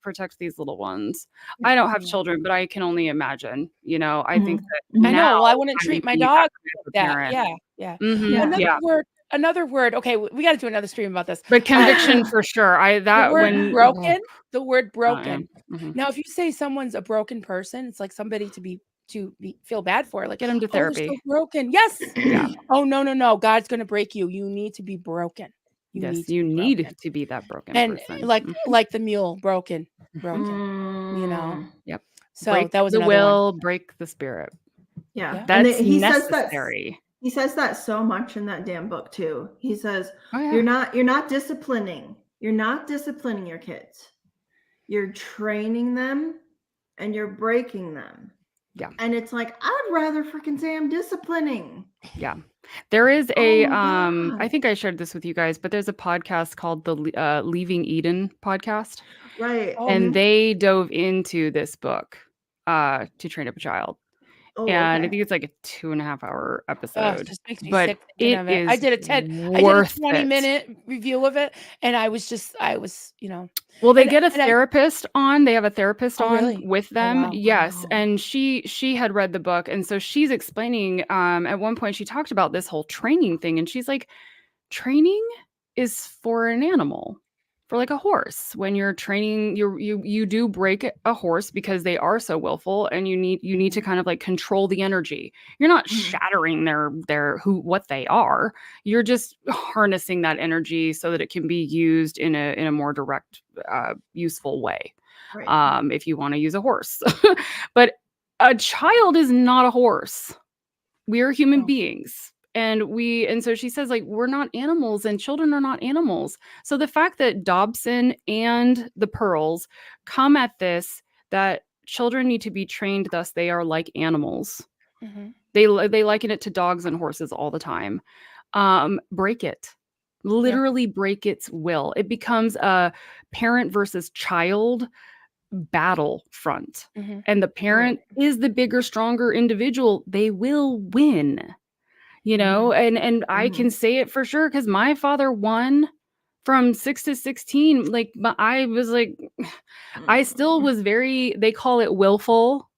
protect these little ones. I don't have children, but I can only imagine. I think that I know. Well, I wouldn't treat my dog like that. Yeah. Another word. Okay, we got to do another stream about this. But conviction for sure. The word broken. Now, if you say someone's a broken person, it's like somebody to feel bad for. Like, get them to therapy. So broken. Yes. Yeah. Oh no. God's going to break you. You need to be broken. You need to be that broken person. Like the mule, broken. Yep. So break that was the will, break the spirit. Yeah. That's necessary. He says that so much in that damn book too. He says, you're not disciplining. You're not disciplining your kids. You're training them and you're breaking them. Yeah. And it's like, I'd rather freaking say I'm disciplining. Yeah. There is I think I shared this with you guys, but there's a podcast called the Leaving Eden podcast. Right. And they dove into this book, To Train Up a Child. I think it's like a 2.5-hour episode. It just makes me sick. I did a 20-minute review of it, and I was. Well, they get a therapist on. They have a therapist on really? with them. Wow. Yes, wow. And she had read the book, and so she's explaining. At one point, she talked about this whole training thing, and she's like, "Training is for an animal." For like a horse, when you're training, you do break a horse because they are so willful, and you need to kind of like control the energy. You're not shattering what they are. You're just harnessing that energy so that it can be used in a more direct, useful way. Right. If you want to use a horse, but a child is not a horse. We are human beings. And so she says, like, we're not animals and children are not animals. So the fact that Dobson and the Pearls come at this, that children need to be trained, thus they are like animals. Mm-hmm. They liken it to dogs and horses all the time. Break it. Literally break its will. It becomes a parent versus child battle front. Mm-hmm. And the parent is the bigger, stronger individual. They will win. You know, and I can say it for sure because my father won from 6 to 16. Like, but I was like, I still was very, they call it willful,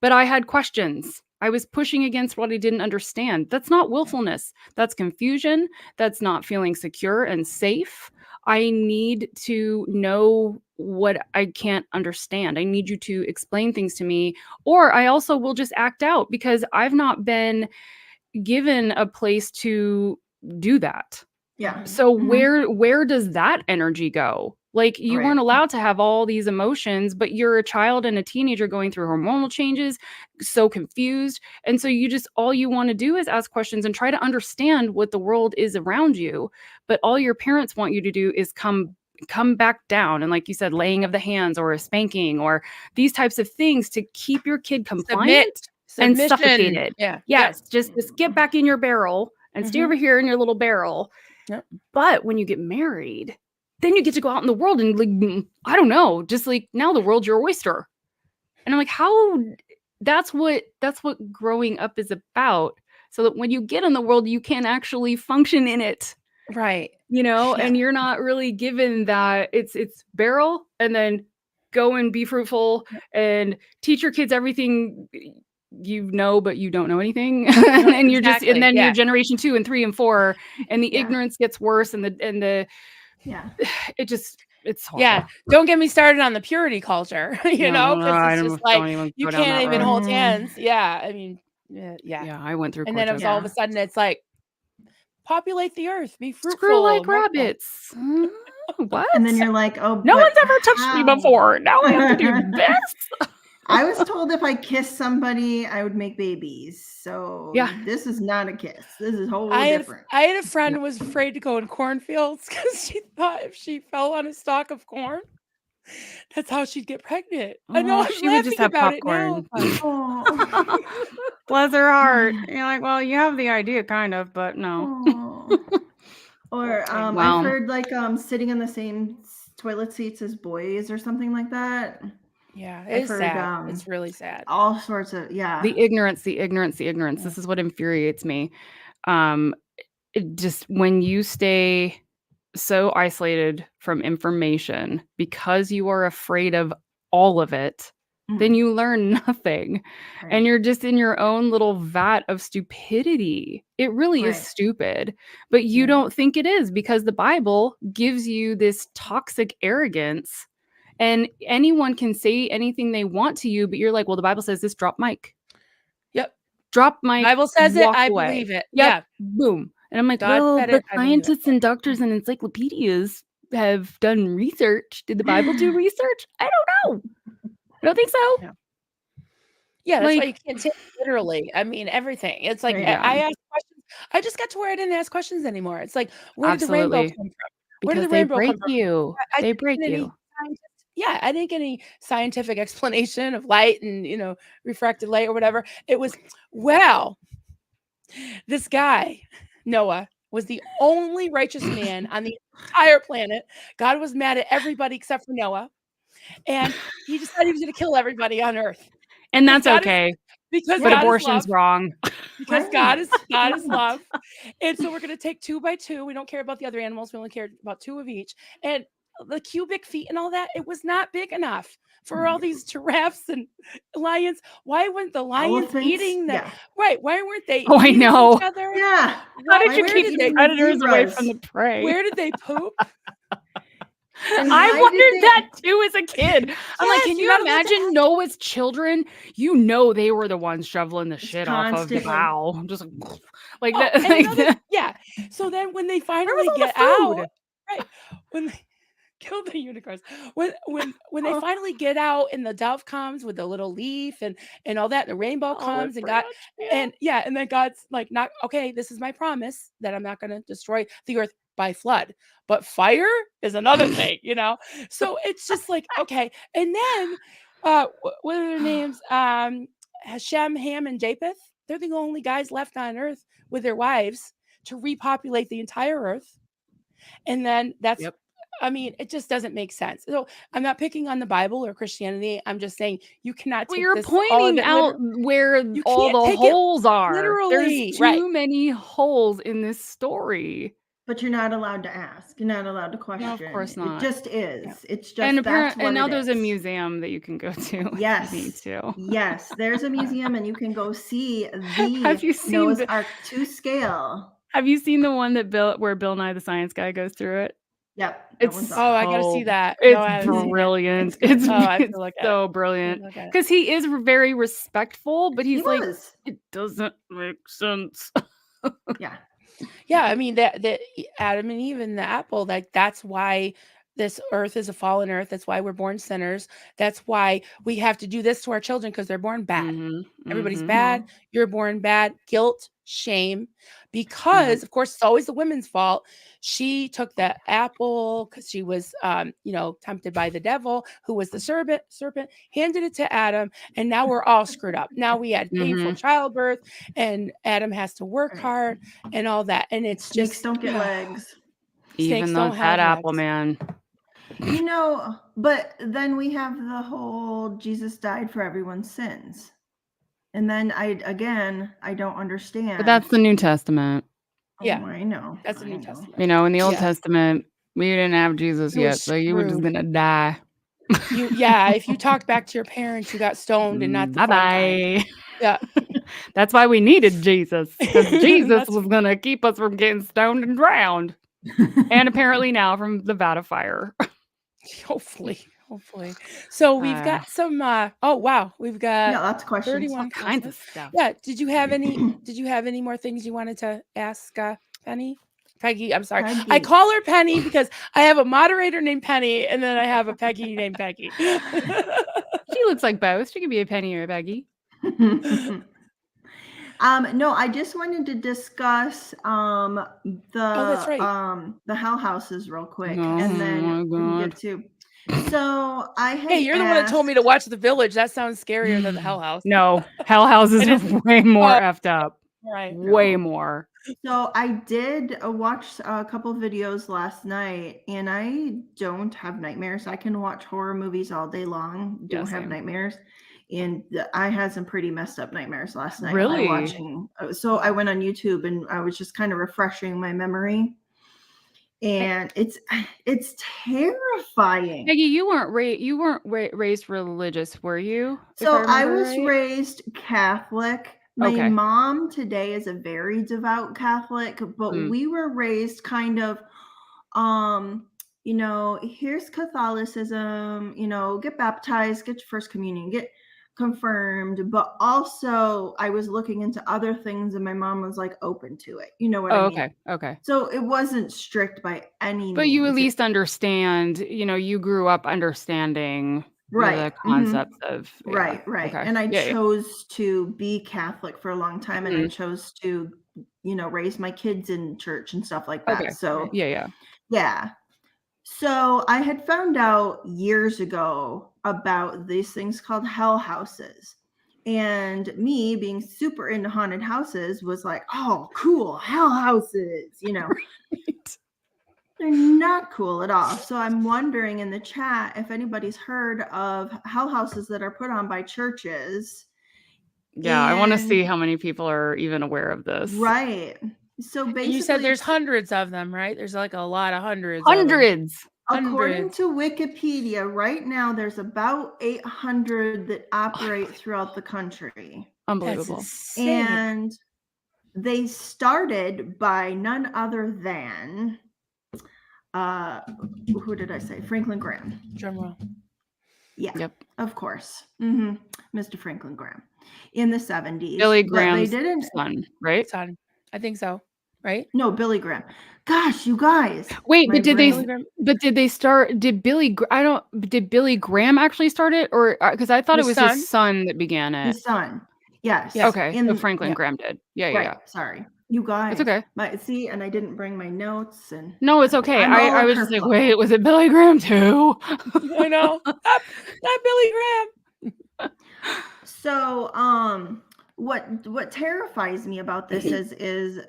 but I had questions. I was pushing against what I didn't understand. That's not willfulness. That's confusion. That's not feeling secure and safe. I need to know what I can't understand. I need you to explain things to me, or I also will just act out because I've not been given a place to do that. Yeah. So where does that energy go? Like, you weren't allowed to have all these emotions, but you're a child and a teenager going through hormonal changes, so confused. And so you just, all you want to do is ask questions and try to understand what the world is around you. But all your parents want you to do is come back down. And like you said, laying of the hands or a spanking or these types of things to keep your kid compliant and suffocated. Yeah. Yes. Just get back in your barrel and stay over here in your little barrel. Yep. But when you get married, then you get to go out in the world and, like, I don't know, just like now the world's your oyster. And I'm like, how? That's what growing up is about. So that when you get in the world, you can actually function in it. Right. You know, and you're not really given that it's barrel and then go and be fruitful and teach your kids everything you know, but you don't know anything. And you're just, and then you're generation 2 and 3 and 4, and the ignorance gets worse, and the it's horrible. Yeah, don't get me started on the purity culture. You know, because it's just like you can't even hold hands. Yeah, I mean, yeah. I went through, and then it was all of a sudden it's like populate the earth, be fruitful, screw like rabbits. What? And then you're like, oh, no one's ever touched me before. Now I have to do this. I was told if I kissed somebody, I would make babies. So this is not a kiss. This is wholly different. I had a friend who was afraid to go in cornfields because she thought if she fell on a stalk of corn, that's how she'd get pregnant. I know, she would just have popcorn. Bless her heart. You're like, well, you have the idea, kind of, but no. Or I've heard like sitting in the same toilet seats as boys or something like that. Yeah, it's sad. It's really sad. All sorts of the ignorance. This is what infuriates me. It just, when you stay so isolated from information because you are afraid of all of it, then you learn nothing. And you're just in your own little vat of stupidity. It really is stupid, but you don't think it is because the Bible gives you this toxic arrogance. And anyone can say anything they want to you, but you're like, well, the Bible says this, drop mic. Yep. Drop mic. Bible says it, I believe it. Yep. Yeah. Boom. And I'm like, but scientists and doctors and encyclopedias have done research. Did the Bible do research? I don't know. I don't think so. Yeah, that's why you can't take it literally. I mean, everything. It's like, I ask questions. I just got to where I didn't ask questions anymore. It's like, where did the rainbow come from? Where did the rainbow come from? They break you. Yeah, I didn't get any scientific explanation of light and, refracted light or whatever. It was, this guy, Noah, was the only righteous man on the entire planet. God was mad at everybody except for Noah. And he decided he was going to kill everybody on earth. And that's okay. But abortion's wrong. Because God is love. And so we're going to take 2 by 2. We don't care about the other animals. We only care about 2 of each. And the cubic feet and all that, it was not big enough for all these giraffes and lions. Why weren't the lions eating them? Right. Why weren't they eating each other? Yeah. How did you keep the predators away from the prey? Where did they poop? I wondered that too as a kid. I'm like, can you imagine Noah's children? They were the ones shoveling the shit off of the bow. I'm just like that. Yeah. So then when they finally get out, when they Kill the unicorns. When they finally get out and the dove comes with the little leaf and all that, the rainbow comes and God and then God's like, not okay, this is my promise that I'm not going to destroy the earth by flood, but fire is another thing, So it's just like, okay. And then what are their names? Hashem, Ham, and Japheth. They're the only guys left on earth with their wives to repopulate the entire earth. And then that's I mean, it just doesn't make sense. So I'm not picking on the Bible or Christianity. I'm just saying you cannot take you're this, pointing out where all the holes are. Literally, there's too many holes in this story. But you're not allowed to ask. You're not allowed to question. No, of course not. It just is. Yeah. It's just and now there's a museum that you can go to. Yes. If you need to. Yes, there's a museum and you can go see the Noah's Ark to scale. Have you seen the one where Bill Nye the Science Guy goes through it? Yep. I gotta see that. It's brilliant. It's so brilliant because he is very respectful, but he's like, it doesn't make sense. Yeah. I mean that Adam and Eve and the apple, like that's why this earth is a fallen earth. That's why we're born sinners. That's why we have to do this to our children because they're born bad. Everybody's bad. You're born bad. Guilt, shame, because of course it's always the women's fault. She took the apple because she was tempted by the devil, who was the serpent, handed it to Adam, and now we're all screwed up. Now we had painful childbirth, and Adam has to work hard and all that, and it's just snakes don't get legs. Even though that apple man. But then we have the whole Jesus died for everyone's sins. And then I don't understand. But that's the New Testament. Yeah, I know. That's the New Testament. In the Old Testament, we didn't have Jesus yet, so you were just gonna die. If you talked back to your parents, you got stoned and not the bye. Yeah. That's why we needed Jesus, because Jesus was gonna keep us from getting stoned and drowned. And apparently now from the vat of fire. Hopefully. So we've got some we've got lots of questions. 31 kinds of stuff. Yeah. Did you have any more things you wanted to ask Penny? Peggy, I'm sorry. Peggy. I call her Penny because I have a moderator named Penny and then I have a Peggy named Peggy. She looks like both. She could be a Penny or a Peggy. No, I just wanted to discuss the Hell Houses real quick, and then we can get to. So I had you're the one that told me to watch The Village. That sounds scarier than the Hell House. No, Hell Houses are way more effed up. Right. Way more. So I did watch a couple of videos last night, and I don't have nightmares. I can watch horror movies all day long. Don't have nightmares. And I had some pretty messed up nightmares last night. Really? So I went on YouTube and I was just kind of refreshing my memory. And it's terrifying. Peggy, you weren't raised religious, were you? So I was raised Catholic. My mom today is a very devout Catholic, but we were raised kind of, here's Catholicism, get baptized, get your first communion, get confirmed. But also I was looking into other things and my mom was like open to it. You know what I mean? Okay. So it wasn't strict by any means. But you at least understand, you grew up understanding the concepts of right. Okay. And I chose to be Catholic for a long time, and I chose to raise my kids in church and stuff like that. So yeah. So I had found out years ago about these things called hell houses, and me being super into haunted houses was like, oh cool, hell houses, Right. They're not cool at all. So I'm wondering in the chat if anybody's heard of hell houses that are put on by churches. Yeah, I want to see how many people are even aware of this. Right. So basically, and you said there's hundreds of them, right? There's like a lot of hundreds. According to Wikipedia, right now there's about 800 that operate throughout the country. Unbelievable. And they started by none other than who did I say? Franklin Graham. Drum roll. Yeah. Yep. Of course. Mr. Franklin Graham in the 70s. Billy Graham's son, right? Son. I think so. right? No, Billy Graham. Gosh, you guys. Wait, my but did brain. did Billy Graham actually start it, or because I thought His it was son? his son that began it? His son? Yes. Yeah. Okay, so Franklin yeah. Graham did. Yeah, Right. yeah. Sorry, you guys. It's okay. See, and I didn't bring my notes, and No, it's okay. I'm all I a was just like, kerfluffle. wait, was it Billy Graham too? I know. Not Billy Graham. So, what terrifies me about this is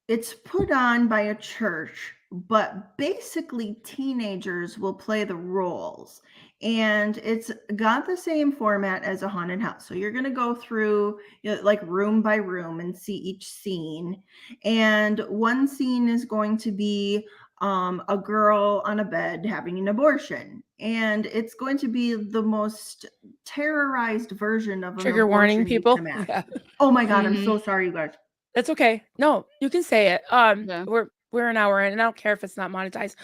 it's put on by a church, but basically teenagers will play the roles. And it's got the same format as a haunted house. So you're going to go through, like room by room and see each scene. And one scene is going to be a girl on a bed having an abortion. And it's going to be the most terrorized version of an Trigger abortion warning, you people. can imagine. Yeah. Oh my God, I'm so sorry, you guys. That's okay. No, you can say it. Yeah. We're an hour in, and I don't care if it's not monetized.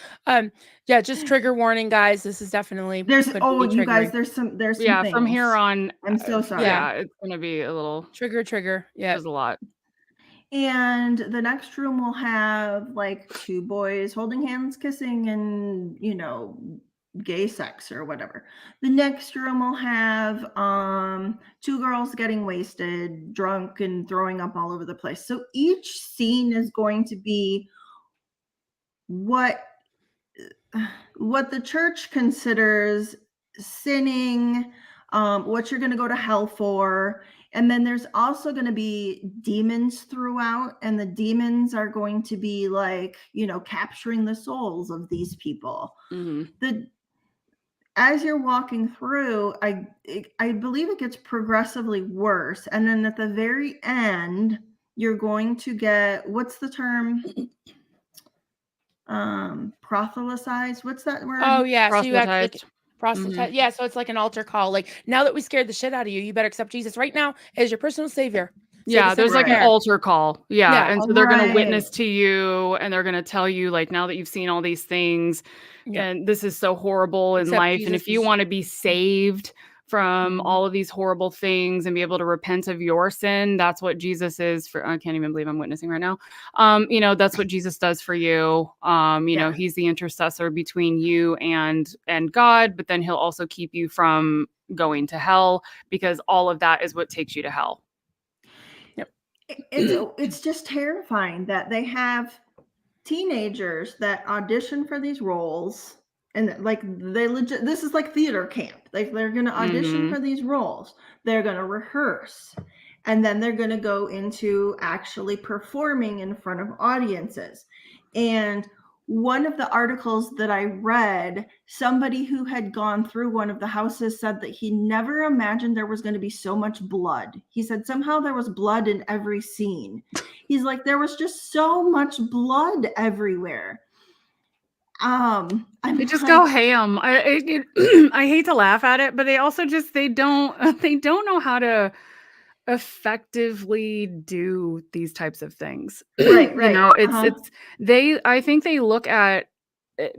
Yeah, just trigger warning, guys. This is definitely you be guys, triggering. there's some Yeah, things. from here on, I'm so sorry. Yeah, it's gonna be a little Trigger. Yeah. There's a lot. And the next room will have like two boys holding hands, kissing, and gay sex or whatever. The next room will have two girls getting wasted, drunk, and throwing up all over the place. So each scene is going to be what the church considers sinning, what you're going to go to hell for. And then there's also going to be demons throughout, and the demons are going to be like, capturing the souls of these people. As you're walking through, I believe it gets progressively worse. And then at the very end, you're going to get, what's the term? Proselytized. What's that word? Oh yeah, so you act like Proselytized. proselytize. Yeah, so it's like an altar call. Like, now that we scared the shit out of you, you better accept Jesus right now as your personal savior. Say Yeah, the there's sinner's like an prayer. altar call. Yeah. And so they're going to witness Right. to you, and they're going to tell you, like, now that you've seen all these things, Yeah. and this is so horrible in Except life. And Jesus if you is- want to be saved from all of these horrible things and be able to repent of your sin, that's what Jesus is for. I can't even believe I'm witnessing right now. That's what Jesus does for you. He's the intercessor between you and God, but then he'll also keep you from going to hell, because all of that is what takes you to hell. It's just terrifying that they have teenagers that audition for these roles, and like this is like theater camp. Like they're going to audition for these roles, they're going to rehearse, and then they're going to go into actually performing in front of audiences. And one of the articles that I read, somebody who had gone through one of the houses said that he never imagined there was going to be so much blood. He said somehow there was blood in every scene. He's like, there was just so much blood everywhere. They just go ham. I hate to laugh at it, but they also just they don't know how to effectively do these types of things. Right. I think they look at,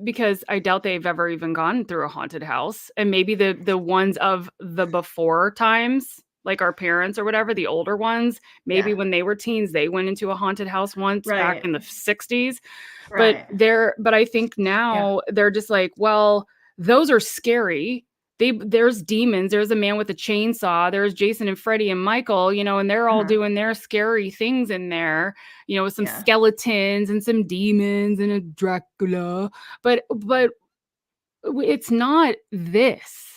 because I doubt they've ever even gone through a haunted house, and maybe the ones of the before times, like our parents or whatever, the older ones, maybe when they were teens, they went into a haunted house once back in the 60s. Right. But I think now they're just like, well, those are scary. There's demons. There's a man with a chainsaw. There's Jason and Freddie and Michael, and they're all doing their scary things in there, with some skeletons and some demons and a Dracula. But it's not this.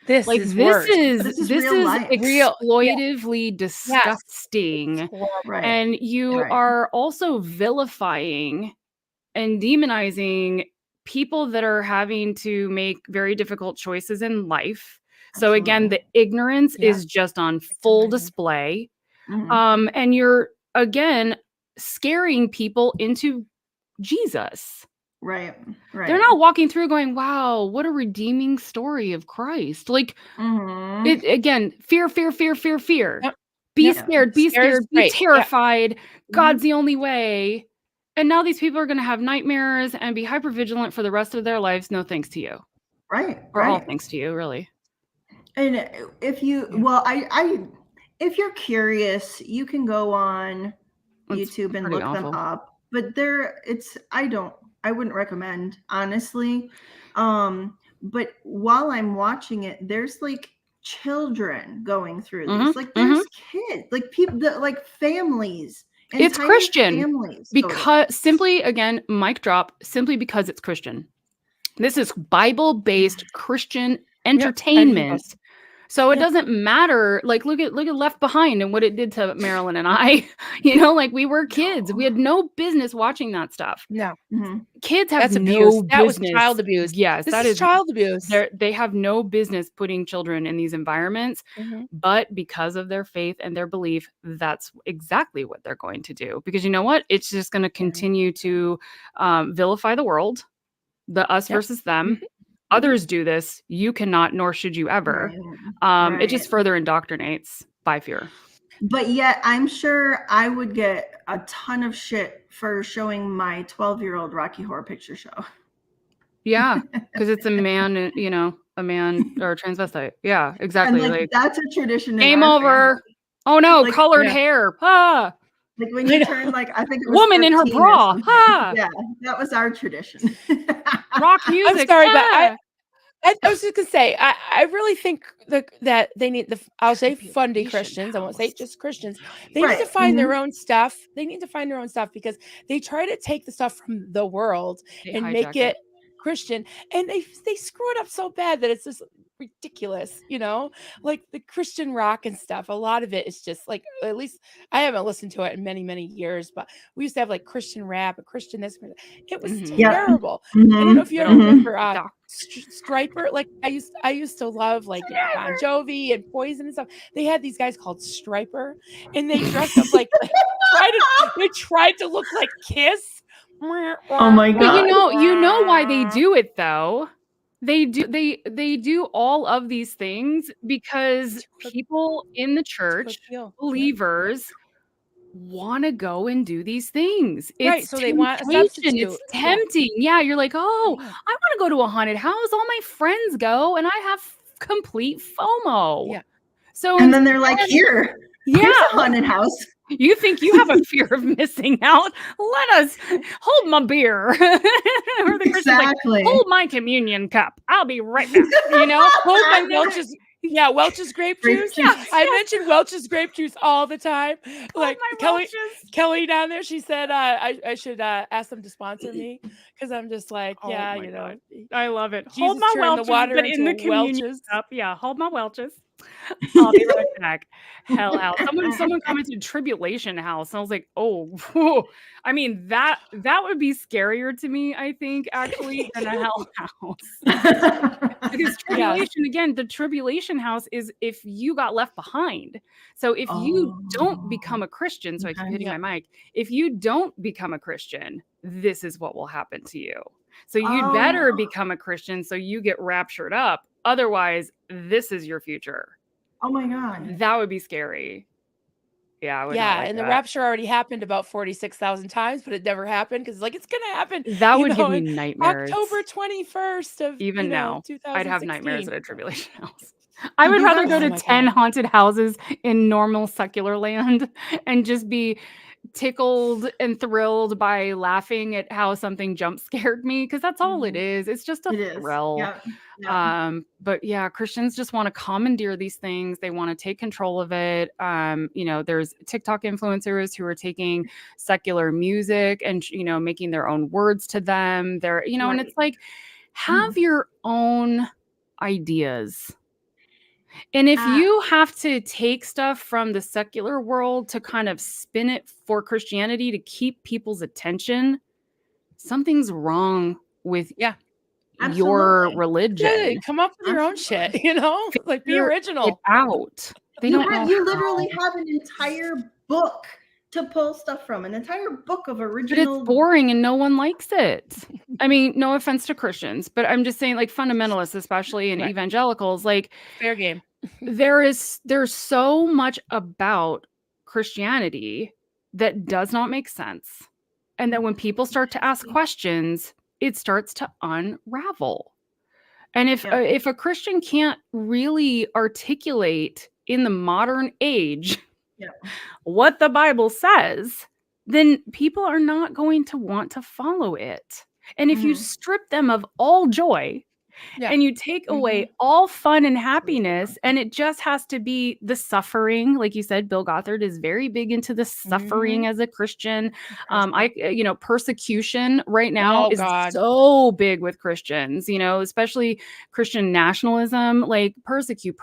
This is worse. This is exploitively disgusting. Right. And you are also vilifying and demonizing people that are having to make very difficult choices in life. So again, the ignorance is just on full display. And you're, again, scaring people into Jesus. Right. They're not walking through going, wow, what a redeeming story of Christ. Like, again, fear. Yep. Be scared, be terrified. God's the only way. And now these people are going to have nightmares and be hypervigilant for the rest of their lives. No thanks to you. Right. Or all thanks to you, really. And if you, if you're curious, you can go on YouTube and look them up. But I wouldn't recommend, honestly. But while I'm watching it, there's like children going through these. Like there's kids, like people, like families. It's Christian families because simply, again, mic drop, simply because it's Christian. This is Bible-based Christian entertainment. So it doesn't matter. Like, look at Left Behind and what it did to Marilyn and I. Like we were kids. We had no business watching that stuff. No. Kids have That's no abuse. business. That was child abuse. Yes, that is child abuse. They have no business putting children in these environments, but because of their faith and their belief, that's exactly what they're going to do. Because you know what? It's just going to continue to vilify the world, the us versus them. Others do this. You cannot, nor should you ever. It just further indoctrinates by fear. But yet, I'm sure I would get a ton of shit for showing my 12-year-old Rocky Horror Picture Show. Yeah, because it's a man, or a transvestite. Yeah, exactly. And, like that's a tradition. Game over. Family. Oh no, like, colored hair. Ah. Like when you turn, like I think it was woman in her bra. Ha! Yeah, that was our tradition. Rock music. I'm sorry, but I was just gonna say I really think that they need I'll say fundy Christians. I won't say just Christians. They need to find their own stuff. They need to find their own stuff because they try to take the stuff from the world and make it Christian, and they screw it up so bad that it's just ridiculous, like the Christian rock and stuff. A lot of it is just like, at least I haven't listened to it in many, many years, but we used to have like Christian rap, a Christian this. It was terrible. I don't know if you ever remember Striper. Like I used to love like Bon Jovi and Poison and stuff. They had these guys called Striper, and they dressed up like they tried to look like Kiss. Oh my god! But you know why they do it though. They do all of these things because people in the church, believers, want to go and do these things. It's so they want a substitute. It's tempting. Yeah, you're like, oh, I want to go to a haunted house. All my friends go, and I have complete FOMO. Yeah. So and then they're like, here's a haunted house. You think you have a fear of missing out? Let us hold my beer. Or the exactly. Like, hold my communion cup. I'll be right back. Hold my Welch's grape juice. I mentioned Welch's grape juice all the time. Like Kelly down there, she said I should ask them to sponsor me because I'm just like, God. I love it. Jesus, hold my Welch's, the water but in the communion cup. Yeah, hold my Welch's. I'll be right back. Hell house. Someone commented tribulation house. And I was like, oh, I mean, that would be scarier to me, I think, actually, than a hell house. Because tribulation, again, the tribulation house is if you got left behind. So if you don't become a Christian, so I keep hitting my mic, if you don't become a Christian, this is what will happen to you. So you'd better become a Christian so you get raptured up. Otherwise, this is your future. Oh my God. That would be scary. Yeah. I would and the rapture already happened about 46,000 times, but it never happened because it's going to happen. That would give me nightmares. October 21st of even now, 2016. I'd have nightmares at a tribulation house. I would rather go to 10 haunted houses in normal secular land and just be tickled and thrilled by laughing at how something jump scared me, because that's all it is. It's just a thrill. But yeah, Christians just want to commandeer these things. They want to take control of it. There's TikTok influencers who are taking secular music and making their own words to them. They're and it's like, have your own ideas. And if you have to take stuff from the secular world to kind of spin it for Christianity to keep people's attention, something's wrong with your religion. Yeah, come up with your own shit, like be original. Get out. You literally have an entire book to pull stuff from, an entire book of original. But it's boring and no one likes it. I mean, no offense to Christians, but I'm just saying, like fundamentalists, especially, and evangelicals, like fair game. There's so much about Christianity that does not make sense. And that when people start to ask questions, it starts to unravel. And if a Christian can't really articulate in the modern age what the Bible says, then people are not going to want to follow it. And if you strip them of all joy, and you take away all fun and happiness, and it just has to be the suffering. Like you said, Bill Gothard is very big into the suffering as a Christian. Persecution right now is so big with Christians, especially Christian nationalism, like persecute.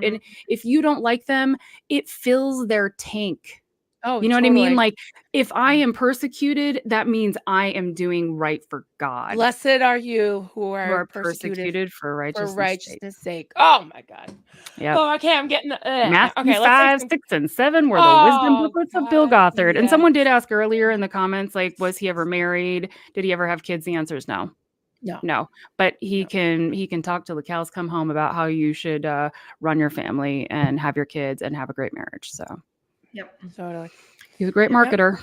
And if you don't like them, it fills their tank. Oh, you know what I mean? Like, if I am persecuted, that means I am doing right for God. Blessed are you who are persecuted for righteousness' sake. Oh my God. Yeah. Oh, okay. I'm getting Matthew 5, 6, and 7 were the wisdom booklets of Bill Gothard. And someone did ask earlier in the comments, like, was he ever married? Did he ever have kids? The answer is no. No. But he can talk till the cows come home about how you should run your family and have your kids and have a great marriage. So. Yep. Totally. He's a great marketer,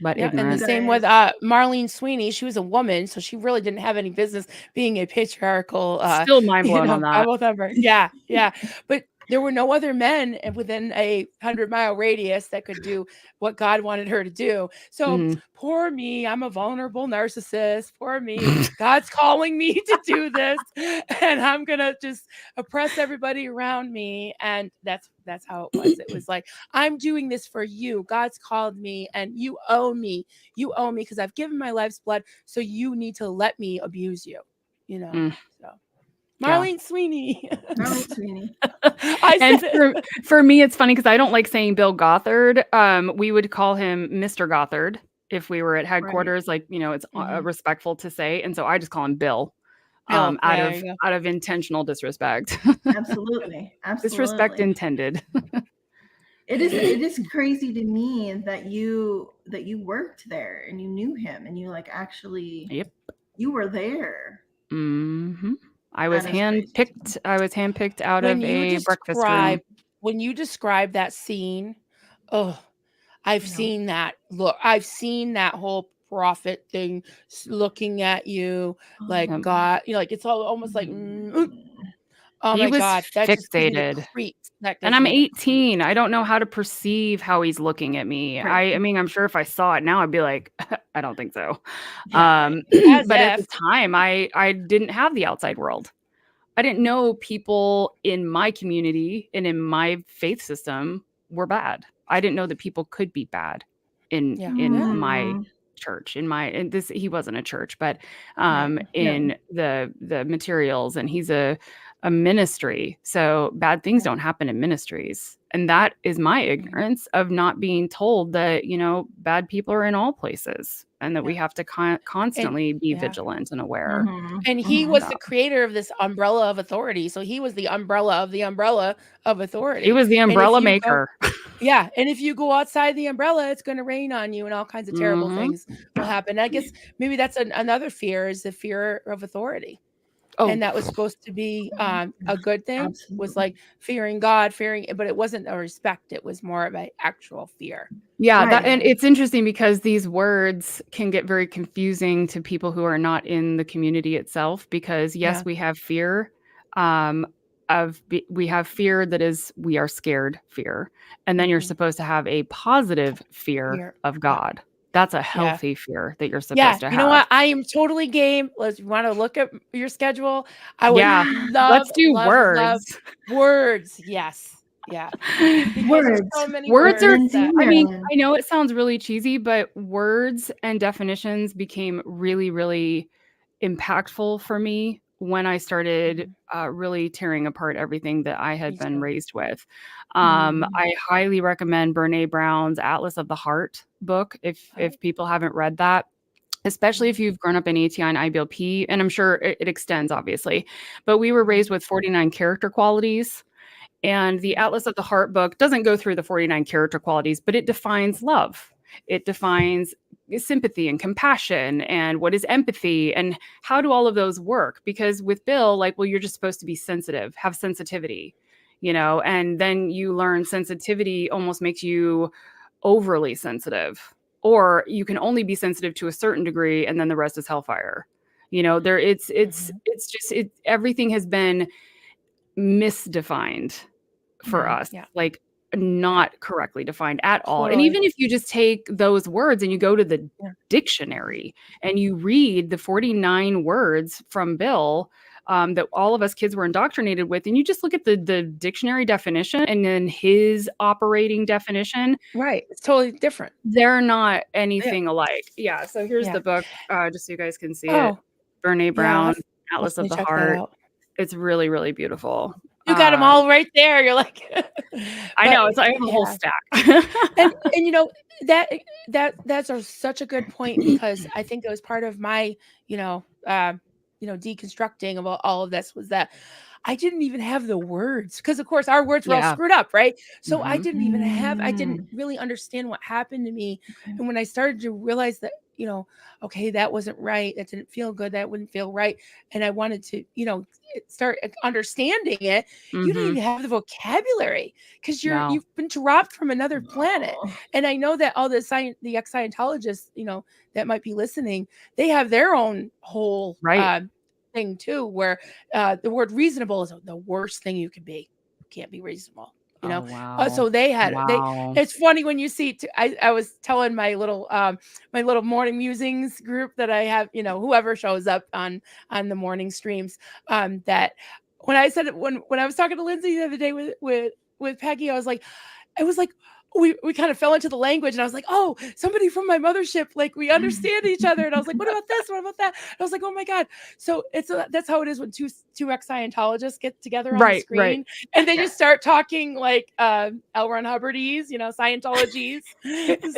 but ignorant. And the same with Marlene Sweeney. She was a woman, so she really didn't have any business being a patriarchal. Still mind blown on that. Yeah. But there were no other men within a 100-mile radius that could do what God wanted her to do. So poor me, I'm a vulnerable narcissist. Poor me, God's calling me to do this, and I'm gonna just oppress everybody around me. And that's how it was. It was like, I'm doing this for you. God's called me, and you owe me. You owe me because I've given my life's blood. So you need to let me abuse you. So. Marlene Sweeney. Marlene Sweeney. For me, it's funny because I don't like saying Bill Gothard. We would call him Mr. Gothard if we were at headquarters. Right. Like, it's respectful to say. And so I just call him Bill. Out of intentional disrespect. Absolutely. Disrespect intended. It is crazy to me that you worked there and you knew him and you actually you were there. Mm-hmm. I was handpicked. Out of a breakfast room. When you describe that scene, I've seen that. Look, I've seen that whole prophet thing looking at you like God. Like it's almost like. Oh he my was God, that fixated. And I'm 18. I don't know how to perceive how he's looking at me. Right. I mean, I'm sure if I saw it now, I'd be like, I don't think so. But at the time, I didn't have the outside world. I didn't know people in my community and in my faith system were bad. I didn't know that people could be bad in my church. He wasn't a church, but in the materials, and he's a ministry. So bad things don't happen in ministries. And that is my ignorance of not being told that, bad people are in all places and that we have to constantly be vigilant and aware. And he was the creator of this umbrella of authority. So he was the umbrella of authority. He was the umbrella maker. And if you go outside the umbrella, it's going to rain on you and all kinds of terrible things will happen. I guess maybe that's another fear, is the fear of authority. And that was supposed to be a good thing. Absolutely. Was like fearing God, but it wasn't a respect. It was more of an actual fear. Yeah. And it's interesting because these words can get very confusing to people who are not in the community itself, because we have fear we have fear that is, we are scared fear. And then you're supposed to have a positive fear of God. That's a healthy fear that you're supposed to have. You know what? I am totally game. You want to look at your schedule? I would love. Let's do words. Love words. Yes. Yeah. Words. So many words are. I mean, I know it sounds really cheesy, but words and definitions became really, really impactful for me when I started really tearing apart everything that I had been raised with. I highly recommend Brene Brown's Atlas of the Heart book if people haven't read that, especially if you've grown up in ATI and IBLP, and I'm sure it extends, obviously. But we were raised with 49 character qualities, and the Atlas of the Heart book doesn't go through the 49 character qualities, but it defines love. It defines sympathy and compassion and what is empathy and how do all of those work? Because with Bill, you're just supposed to be sensitive, have sensitivity, and then you learn sensitivity almost makes you overly sensitive, or you can only be sensitive to a certain degree and then the rest is hellfire. Everything has been misdefined for us. not correctly defined at all. Totally. And even if you just take those words and you go to the dictionary and you read the 49 words from Bill that all of us kids were indoctrinated with, and you just look at the dictionary definition and then his operating definition. Right. It's totally different. They're not anything alike. Yeah. So here's the book, just so you guys can see it. Brene Brown, Atlas of the Heart. It's really, really beautiful. You got them all right there. You're like, I know. It's like I have a whole stack. and you know, that's such a good point, because I think it was part of my, deconstructing of all of this was that I didn't even have the words, because of course our words were all screwed up, right? So I didn't even I didn't really understand what happened to me. And when I started to realize that, okay, that wasn't right, that didn't feel good, that wouldn't feel right, and I wanted to, start understanding it, you don't even have the vocabulary, because you've been dropped from another planet. And I know that all the ex-Scientologists, that might be listening, they have their own whole thing too, where the word reasonable is the worst thing you can be. You can't be reasonable. So they had it's funny when you see I was telling my little morning musings group that I have, whoever shows up on the morning streams, that when I said it, when I was talking to Lindsey the other day with Peggy, I was like, we kind of fell into the language, and I was like, oh, somebody from my mothership, like we understand each other. And I was like, what about this? What about that? And I was like, oh my God. So that's how it is when two ex-Scientologists get together on the screen, and they just start talking like L. Ron Hubbardese, Scientologies.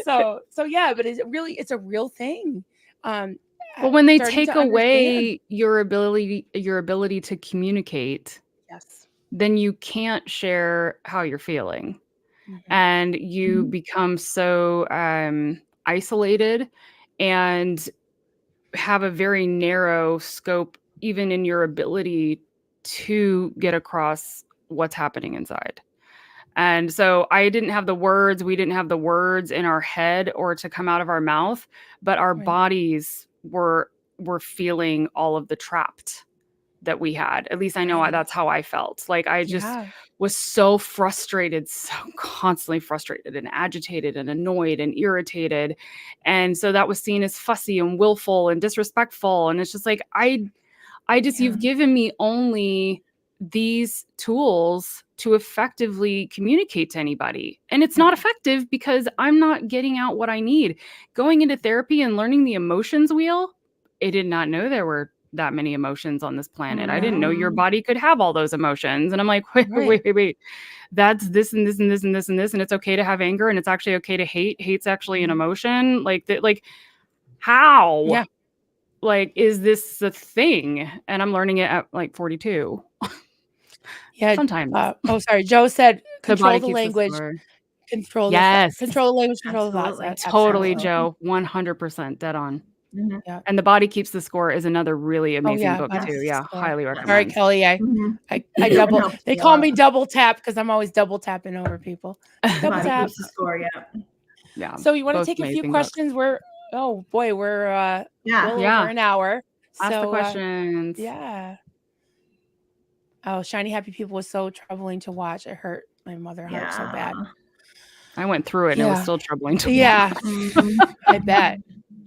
so yeah, but it's a real thing. Well, when they take away your ability to communicate, then you can't share how you're feeling. And you become so isolated and have a very narrow scope, even in your ability to get across what's happening inside. And so I didn't have the words. We didn't have the words in our head or to come out of our mouth, but our bodies were feeling all of the trapped that we had. At least I know that's how I felt. Like I just was so frustrated, so constantly frustrated and agitated and annoyed and irritated. And so that was seen as fussy and willful and disrespectful. And it's just like, you've given me only these tools to effectively communicate to anybody. And it's not effective because I'm not getting out what I need. Going into therapy and learning the emotions wheel, I did not know there were that many emotions on this planet. I didn't know your body could have all those emotions. And I'm like, wait. That's this and this and this and this and this. And it's okay to have anger, and it's actually okay to hate. Hate's actually an emotion. Like how? Yeah. Like, is this a thing? And I'm learning it at like 42. Yeah. Sometimes. Sorry. Joe said control the language. Control the language, control the thoughts. Totally, Joe. 100% dead on. Yeah. And The Body Keeps the Score is another really amazing book too. Yeah, highly recommend. All right, Kelly. I double. They call me double tap because I'm always double tapping over people. Double tap. Keeps the Score. Yeah. So you want to take a few questions? We're well over an hour. Ask the questions. Oh, Shiny Happy People was so troubling to watch. It hurt my mother heart so bad. I went through it and it was still troubling to watch. I bet.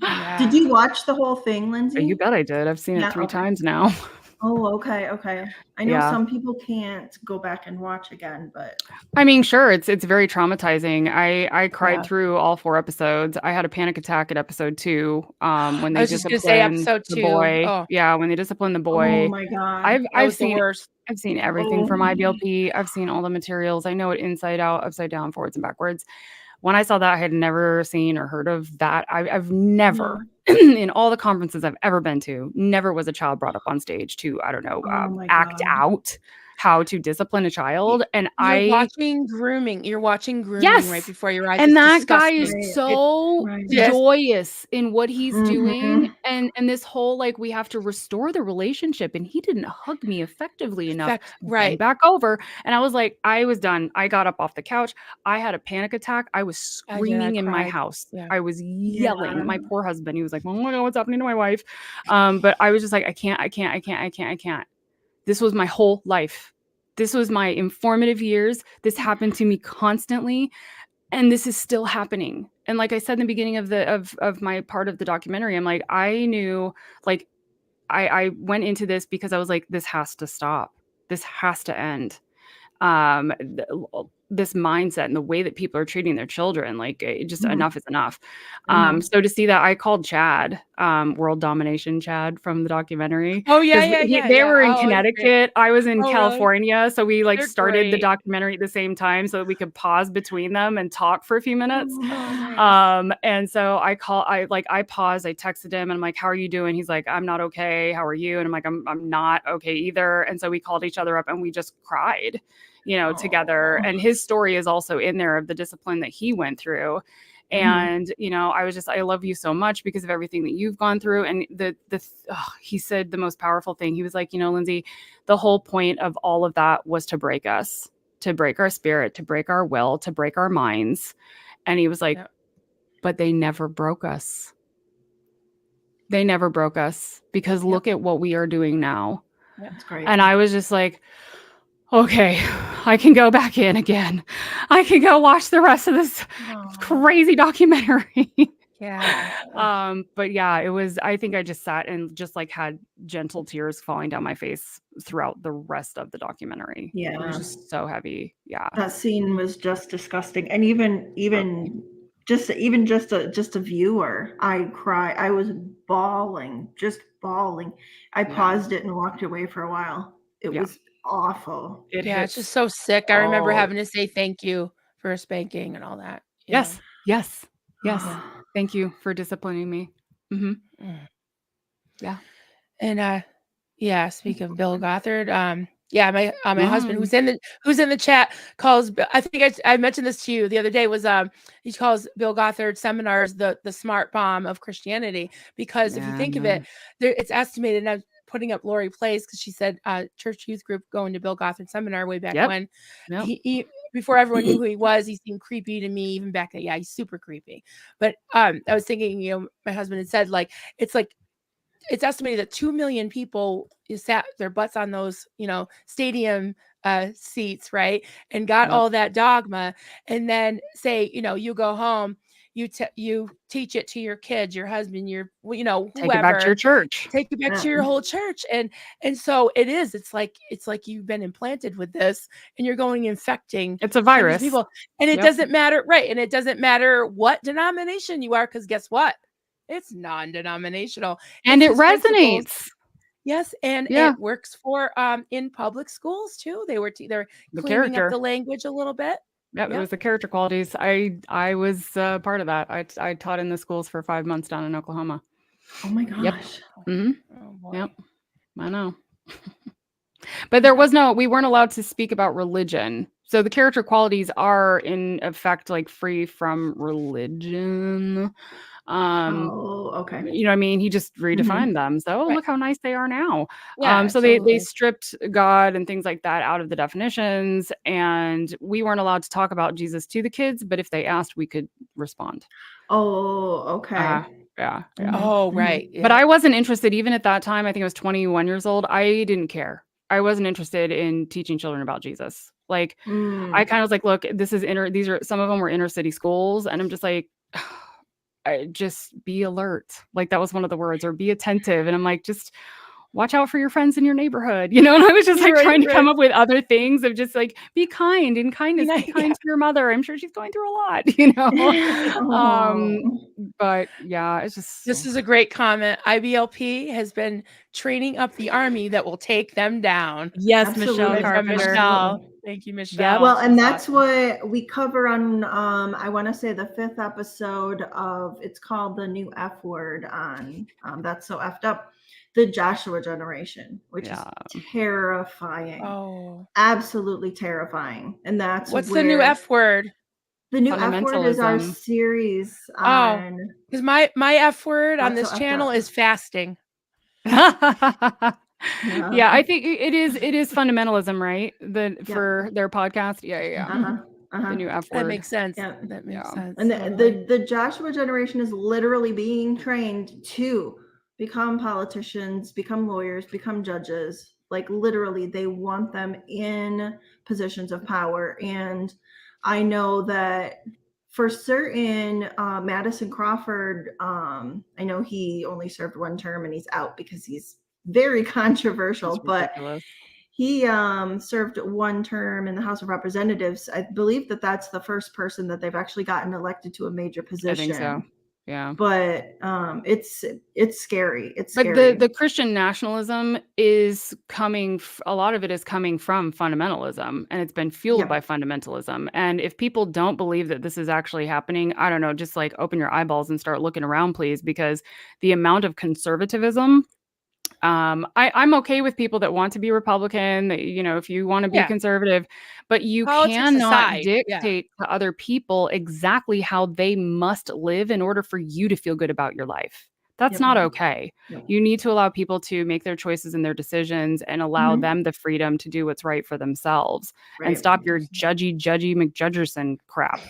Yeah. Did you watch the whole thing, Lindsey? You bet I did. I've seen it 3 times now. Oh, okay. I know some people can't go back and watch again, but I mean, sure, it's very traumatizing. I cried through all 4 episodes. I had a panic attack at episode 2 when they disciplined the boy. Oh. Yeah, when they disciplined the boy. Oh my God. I've seen everything from IBLP. I've seen all the materials. I know it inside out, upside down, forwards and backwards. When I saw that, I had never seen or heard of that. I've never, in all the conferences I've ever been to, never was a child brought up on stage to, act out how to discipline a child. And You're watching grooming right before your eyes. And that guy is so joyous in what he's doing. And this whole, like, we have to restore the relationship. And he didn't hug me effectively enough. Back over. And I was like, I was done. I got up off the couch. I had a panic attack. I was screaming in my house. I was yelling. My poor husband, he was like, oh my God, what's happening to my wife? But I was just like, I can't. This was my whole life. This was my informative years. This happened to me constantly. And this is still happening. And like I said in the beginning of my part of the documentary, I'm like, I knew, like, I went into this because I was like, this has to stop. This has to end. This mindset and the way that people are treating their children, like, just enough is enough. So to see that, I called Chad, World Domination Chad from the documentary. Oh yeah, 'Cause yeah. they were in Oh, that's great. Connecticut. I was in Oh, really? California. So we like They're started the great. documentary at the same time so that we could pause between them and talk for a few minutes. Oh, nice. And so I paused, I texted him and I'm like, how are you doing? He's like, I'm not okay. How are you? And I'm like, I'm not okay either. And so we called each other up and we just cried, together. And his story is also in there of the discipline that he went through. And, I was just, I love you so much because of everything that you've gone through. And he said the most powerful thing. He was like, Lindsey, the whole point of all of that was to break us, to break our spirit, to break our will, to break our minds. And he was like, but they never broke us. They never broke us because look at what we are doing now. That's great. And I was just like, okay, I can go back in again. I can go watch the rest of this crazy documentary. Yeah. But yeah, it was, I think I just sat and just like had gentle tears falling down my face throughout the rest of the documentary. Yeah. It was just so heavy. Yeah. That scene was just disgusting. And even just a viewer, I cry. I was bawling. I paused it and walked away for a while. It was awful. It's just so sick. I remember having to say thank you for a spanking and all that. Yes. Thank you for disciplining me. Yeah. And speak of Bill Gothard, my husband who's in the chat calls, I think I mentioned this to you the other day, was he calls Bill Gothard seminars the smart bomb of Christianity, because if you think of it, it's estimated, and I'm putting up Lori Place because she said church youth group going to Bill Gothard seminar way back when. He before everyone knew who he was, he seemed creepy to me even back then. Yeah, he's super creepy. But I was thinking, my husband had said, like, it's estimated that 2 million people sat their butts on those, stadium seats, right? And got all that dogma, and then say, you go home, you teach it to your kids, your husband, your, whoever. Take it back to your church. Take it back to your whole church. And so it's like you've been implanted with this, and you're going infecting. It's a virus. People. And it doesn't matter, right? And it doesn't matter what denomination you are, because guess what? It's non-denominational, and it resonates. Principles. Yes, and it works for in public schools too. They're cleaning up the language a little bit. It was the character qualities. I was part of that. I taught in the schools for 5 months down in Oklahoma. Oh my gosh. Oh, yep. I know. But we weren't allowed to speak about religion. So the character qualities are in effect like free from religion. Okay. You know what I mean? He just redefined them. So look how nice they are now. So they stripped God and things like that out of the definitions, and we weren't allowed to talk about Jesus to the kids, but if they asked, we could respond. Oh, okay. Yeah. Oh, right. Yeah. But I wasn't interested even at that time. I think I was 21 years old. I didn't care. I wasn't interested in teaching children about Jesus. Like, I kind of was like, look, these are some of them were inner city schools, and I'm just like, just be alert. Like, that was one of the words, or be attentive. And I'm like, just watch out for your friends in your neighborhood, And I was just like trying to come up with other things of just like, be kind, and kindness, be kind to your mother. I'm sure she's going through a lot, But yeah, it's just. This is a great comment. IBLP has been training up the army that will take them down. Yes, absolutely. Michelle. Thank you, Michelle. Yeah, well, and that's what we cover on, I want to say the 5th episode of, it's called The New F Word on, That's So Effed Up, the Joshua generation, which is terrifying. Oh, absolutely terrifying. And that's what's the new F word? The new F Word is our series on. Because my F word on this channel is fasting. Yeah, I think it is fundamentalism, right? For their podcast. Yeah. The new F word. That makes sense. Yeah, that makes sense. And the Joshua generation is literally being trained to become politicians, become lawyers, become judges, Like literally, they want them in positions of power. And I know that for certain, Madison Crawford, I know he only served one term and he's out because he's very controversial, but he served one term in the House of Representatives. I believe that that's the first person that they've actually gotten elected to a major position. I think so. Yeah. But it's scary. It's But scary. the Christian nationalism is coming, a lot of it is coming from fundamentalism, and it's been fueled by fundamentalism. And if people don't believe that this is actually happening, I don't know, just like open your eyeballs and start looking around, please, because the amount of conservatism, I'm okay with people that want to be Republican, that, you know, if you want to be conservative, but you Politics cannot aside, dictate to other people exactly how they must live in order for you to feel good about your life. That's not okay. You need to allow people to make their choices and their decisions and allow them the freedom to do what's right for themselves and stop your judgy McJudgerson crap.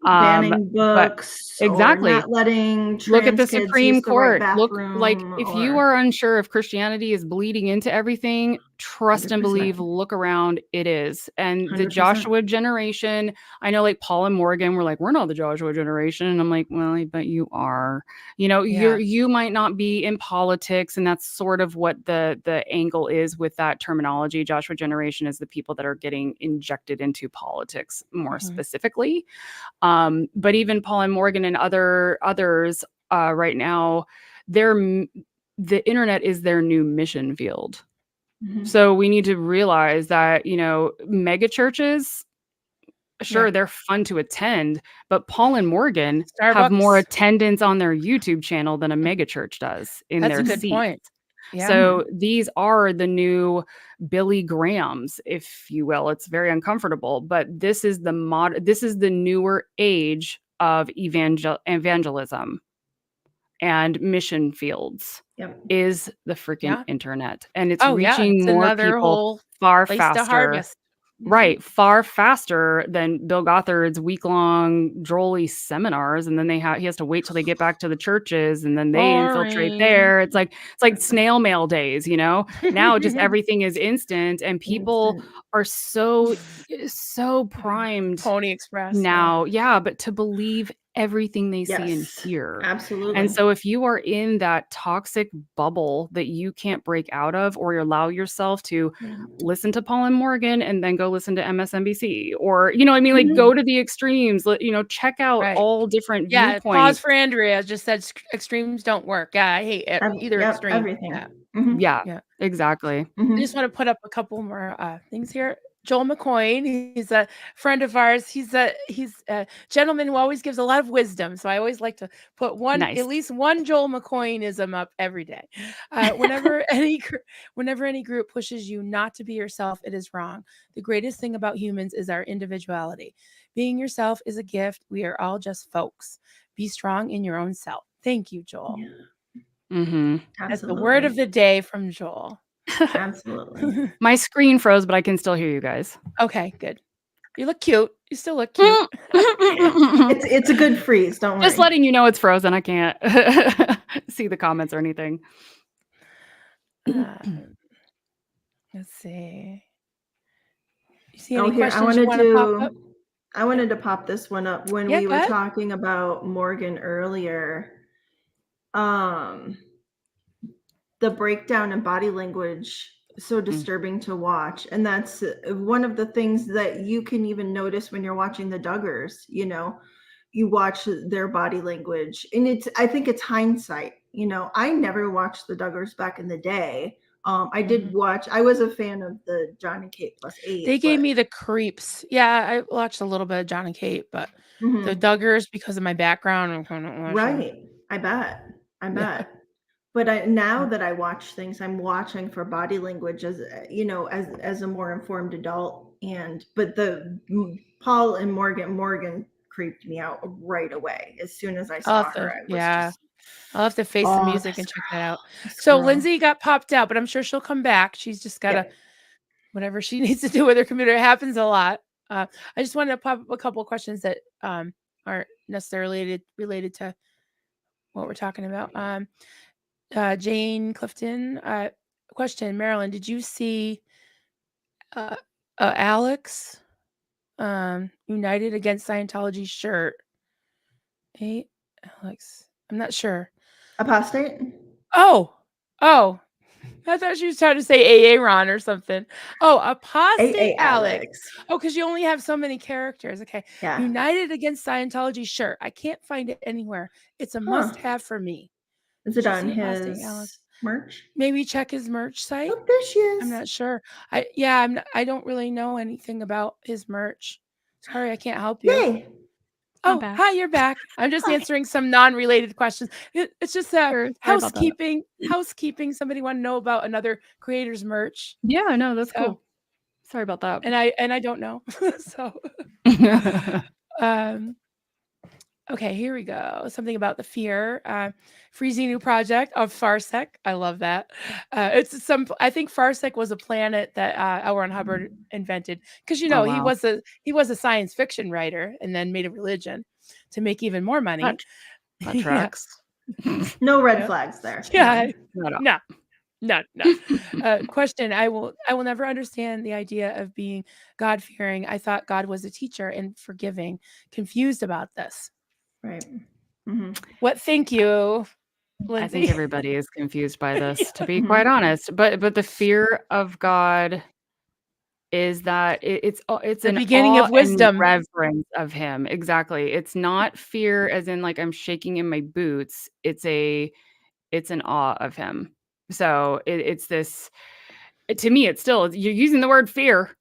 Banning books, exactly. or not letting Look at the trans kids Supreme use the right Court. Look, like, bathroom, if you are unsure if Christianity is bleeding into everything, trust and 100%. believe, look around, it is. And the 100%. Joshua generation, I know, like Paul and Morgan were like, we're not the Joshua generation. And I'm like, well, I bet you are. You know, you might not be in politics, and that's sort of what the angle is with that terminology. Joshua generation is the people that are getting injected into politics more specifically. But even Paul and Morgan and others right now, the internet is their new mission field. So we need to realize that, you know, mega churches, sure, they're fun to attend, but Paul and Morgan have more attendance on their YouTube channel than a mega church does in their seat. That's a good point. Yeah. So these are the new Billy Grahams, if you will. It's very uncomfortable, but this is the newer age of evangelism and mission fields. Is the freaking internet, and it's reaching more people far faster. Right, far faster than Bill Gothard's week-long drolly seminars, and then he has to wait till they get back to the churches, and then they infiltrate there. It's like snail mail days, you know. Now just everything is instant, and people are so primed. Pony Express now, but to believe everything they see and hear. Absolutely. And so if you are in that toxic bubble that you can't break out of, or you allow yourself to listen to Paul and Morgan and then go listen to MSNBC, or, you know, I mean, like, go to the extremes, you know, check out all different viewpoints. Pause for Andrea just said extremes don't work. I hate either extreme. Everything. Yeah, exactly. I just want to put up a couple more things here. Joel McCoyne, he's a friend of ours. He's a gentleman who always gives a lot of wisdom. So I always like to put at least one Joel McCoyneism up every day. Whenever any group pushes you not to be yourself, it is wrong. The greatest thing about humans is our individuality. Being yourself is a gift. We are all just folks. Be strong in your own self. Thank you, Joel. That's the word of the day from Joel. Absolutely. My screen froze, but I can still hear you guys. Okay, good. You look cute. You still look cute. It's a good freeze. Don't worry. Just letting you know it's frozen. I can't see the comments or anything. Let's see. You see any questions you want to pop up? I wanted to pop this one up when we were talking about Morgan earlier. The breakdown in body language, so disturbing to watch. And that's one of the things that you can even notice when you're watching the Duggars. You know, you watch their body language, and I think it's hindsight. You know, I never watched the Duggars back in the day. I did watch. I was a fan of the John and Kate +8. They gave me the creeps. Yeah, I watched a little bit of John and Kate, but the Duggars, because of my background, I'm kind of right. I bet. But now that I watch things, I'm watching for body language as, you know, as a more informed adult. But the Paul and Morgan creeped me out right away as soon as I saw her. I'll have to face the music and check that out. So Lindsay got popped out, but I'm sure she'll come back. She's just got to whatever she needs to do with her computer. It happens a lot. I just wanted to pop up a couple of questions that aren't necessarily related to what we're talking about. Jane Clifton question, Marilyn, did you see Alex United Against Scientology shirt? Hey, Alex, I'm not sure. Apostate? Oh, I thought she was trying to say AA Ron or something. Oh, Apostate Alex. Oh, because you only have so many characters. Okay. Yeah. United Against Scientology shirt. I can't find it anywhere. It's a must-have for me. Is it Did you on see Apostate his Alex? merch? Maybe check his merch site. Oh, there she is. I'm not sure. I don't really know anything about his merch. Sorry, I can't help you. Yay. Oh, hi, you're back. I'm just answering some non-related questions. It's just housekeeping. Housekeeping. Somebody want to know about another creator's merch. Yeah, no, that's cool. Sorry about that. And I don't know. So okay, here we go. Something about the fear. Freezy new project of Farsec. I love that. I think Farsec was a planet that L. Ron Hubbard invented because he was a science fiction writer and then made a religion to make even more money. That tracks. No red flags there. Yeah. No. Question. I will never understand the idea of being God-fearing. I thought God was a teacher and forgiving. Confused about this. Right. Mm-hmm. What think you, Lindsey? I think everybody is confused by this, to be quite honest. But the fear of God is that it's the beginning of wisdom, and reverence of Him. Exactly. It's not fear as in like I'm shaking in my boots. It's an awe of Him. So it's this. To me, it's still you're using the word fear.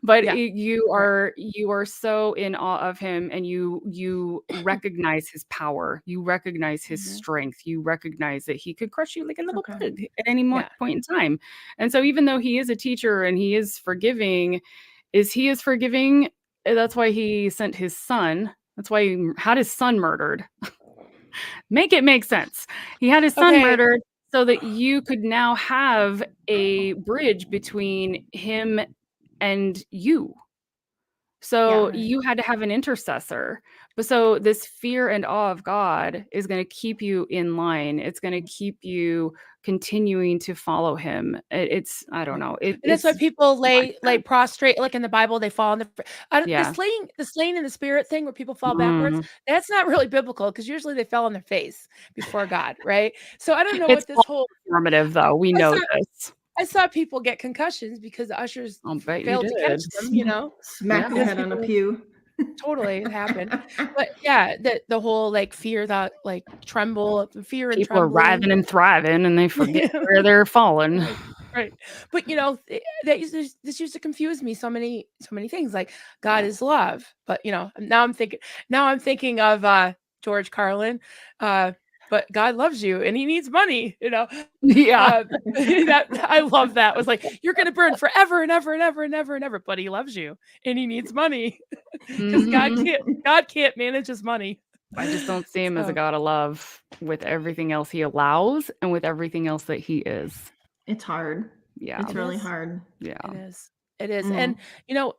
But you are so in awe of Him, and you recognize His power. You recognize His strength. You recognize that He could crush you like a little bug at any point in time. And so even though He is a teacher and He is forgiving, He is forgiving. That's why He sent His Son. That's why He had His Son murdered. Make it make sense. He had His Son murdered so that you could now have a bridge between Him and you. So you had to have an intercessor. But so this fear and awe of God is going to keep you in line. It's going to keep you continuing to follow Him. I don't know. That's why people lay prostrate, like in the Bible, they fall on the slaying in the spirit thing where people fall backwards. That's not really biblical because usually they fell on their face before God, right? So I don't know what this whole normative though. We know this. I saw people get concussions because the ushers failed to catch them, Smack their head on a pew. Totally, it happened. But yeah, the whole like fear, that like tremble, fear and people are writhing and thriving and they forget where they're falling. Right. But this used to confuse me so many things. Like God is love. But now I'm thinking of George Carlin. But God loves you and He needs money, Yeah. I love that. It was like, you're going to burn forever and ever and ever and ever and ever, but He loves you and He needs money because God can't manage His money. I just don't see Him as a God of love with everything else He allows and with everything else that He is. It's hard. Yeah. It's really hard. Yeah. It is. And,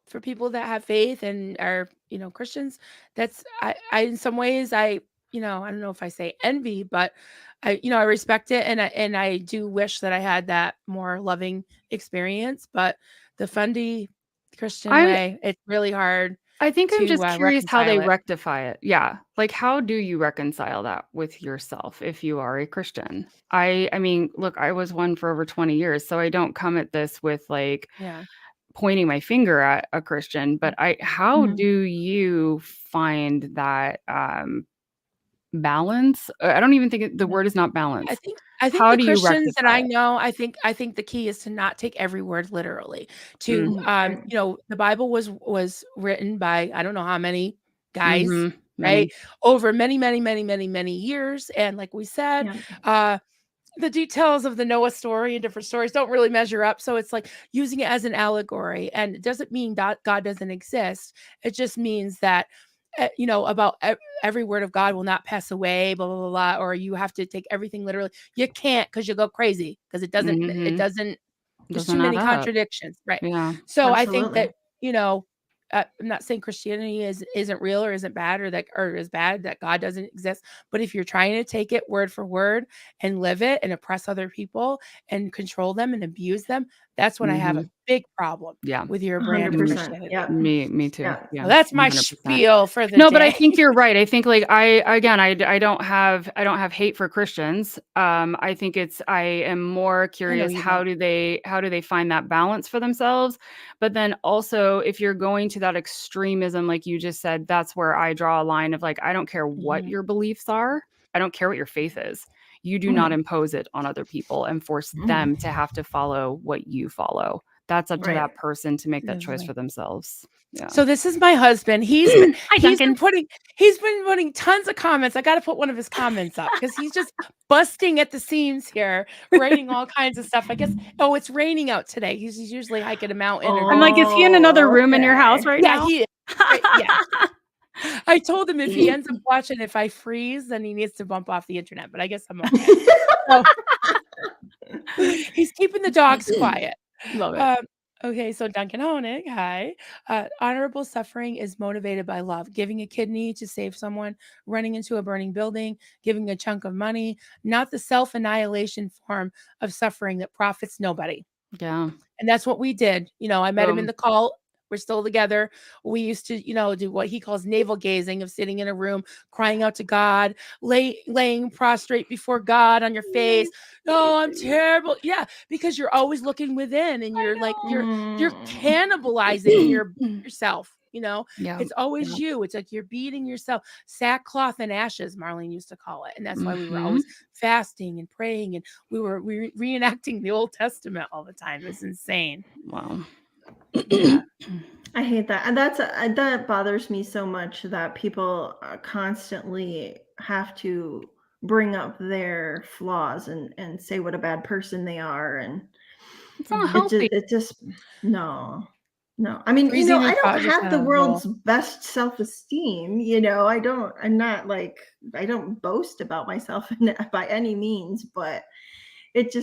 for people that have faith and are, Christians, that's, I in some ways, I don't know if I say envy, but I respect it. And I do wish that I had that more loving experience, but the fundy Christian way, it's really hard. I think I'm just curious how they rectify it. Yeah. Like, how do you reconcile that with yourself if you are a Christian? I mean, look, I was one for over 20 years, so I don't come at this with pointing my finger at a Christian, but how do you find that, balance? I don't even think the word is not balance. I think how the Christians that I know, I think the key is to not take every word literally. The Bible was written by I don't know how many guys, right? Over many years. And like we said, the details of the Noah story and different stories don't really measure up. So it's like using it as an allegory. And it doesn't mean that God doesn't exist. It just means that about every word of God will not pass away, blah, blah, blah, blah, or you have to take everything literally. You can't because you'll go crazy because it doesn't, there's too many contradictions. Right. Yeah. So absolutely. I think that, I'm not saying Christianity isn't real or isn't bad or is bad, that God doesn't exist. But if you're trying to take it word for word and live it and oppress other people and control them and abuse them, that's when I have a big problem with your brand of 100%. Christianity. Yeah. Me too. Yeah. Well, that's my 100%. spiel for the No, day. but I think you're right. I think like I don't have hate for Christians. I think I am more curious how do they find that balance for themselves? But then also if you're going to that extremism, like you just said, that's where I draw a line of like, I don't care what your beliefs are. I don't care what your faith is. You do not impose it on other people and force them to have to follow what you follow. That's up to that person to make that choice for themselves. Yeah. So this is my husband. He's been putting tons of comments. I got to put one of his comments up because he's just busting at the seams here, writing all kinds of stuff. I guess. Oh, it's raining out today. He's usually hiking a mountain. I'm like, is he in another room in your house right now? Yeah, he is. Yeah. I told him if he ends up watching, if I freeze, then he needs to bump off the internet. But I guess I'm okay. So, he's keeping the dogs quiet. Love it. Okay, so Duncan Honig, hi. Honorable suffering is motivated by love. Giving a kidney to save someone, running into a burning building, giving a chunk of money, not the self-annihilation form of suffering that profits nobody. Yeah. And that's what we did. I met him in the cult. We're still together. We used to, do what he calls navel gazing, of sitting in a room, crying out to God, laying prostrate before God on your face. Oh, I'm terrible. Yeah, because you're always looking within, and you're like you're cannibalizing yourself. It's always you. It's like you're beating yourself. Sackcloth and ashes, Marilyn used to call it, and that's why we were always fasting and praying, and we were reenacting the Old Testament all the time. It's insane. Wow. Yeah. I hate that. And that bothers me so much that people constantly have to bring up their flaws and say what a bad person they are. And it's not healthy. It just no. I mean, I don't have the world's best self-esteem. I don't boast about myself by any means, but it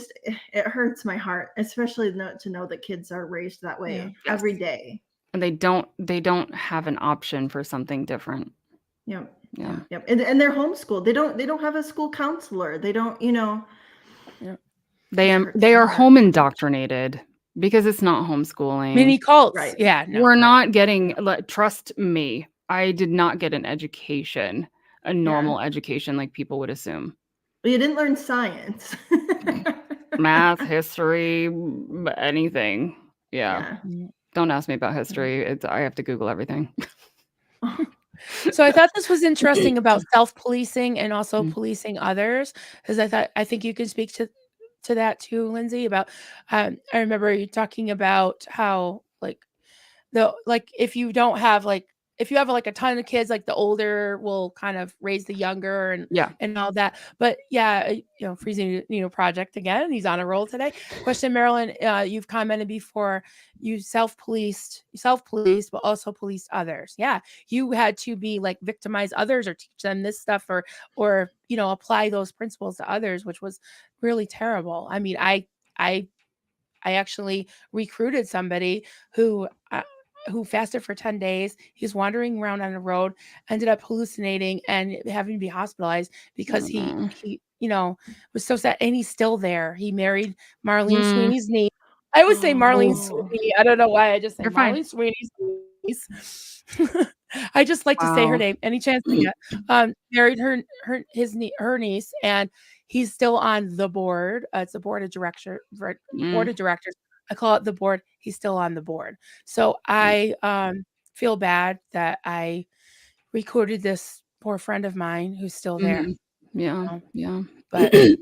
hurts my heart, especially to know that kids are raised that way every day. And they don't have an option for something different. Yep. And they're homeschooled. They don't have a school counselor. They don't, They are home indoctrinated because it's not homeschooling. Mini cults. Right. Yeah. No, we're not getting, trust me, I did not get an education, a normal education like people would assume. You didn't learn science. Math, history, anything. Yeah. Don't ask me about history. I have to Google everything. So I thought this was interesting about self-policing and also policing others, because I think you can speak to that too, Lindsey, about I remember you talking about how if you don't have if you have a ton of kids, the older will kind of raise the younger and all that. But freezing project again. He's on a roll today. Question, Marilyn, you've commented before, you self-policed, but also policed others. Yeah, you had to be victimize others or teach them this stuff or apply those principles to others, which was really terrible. I mean, I actually recruited somebody who fasted for 10 days. He was wandering around on the road, ended up hallucinating and having to be hospitalized because he was so sad. And he's still there. He married Marlene Sweeney's niece. I would say Marlene Sweeney. I don't know why I just say Marlene Sweeney's niece. I just like to say her name any chance I get. Married her niece, and he's still on the board. It's a board of directors. I call it the board. He's still on the board. So I feel bad that I recruited this poor friend of mine who's still there. Yeah. But do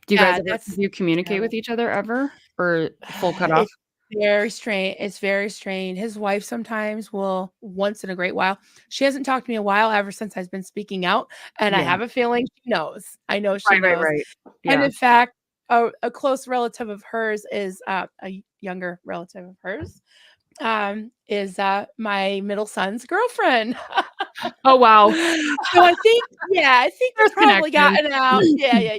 you guys do you communicate with each other ever, or full cut off? It's very strange. His wife sometimes will, once in a great while. She hasn't talked to me in a while, ever since I've been speaking out, and I have a feeling she knows. I know she knows. Right. Yeah. And in fact, a close relative of hers is a younger relative of hers is my middle son's girlfriend. Oh wow! So I think there's probably gotten out. Yeah.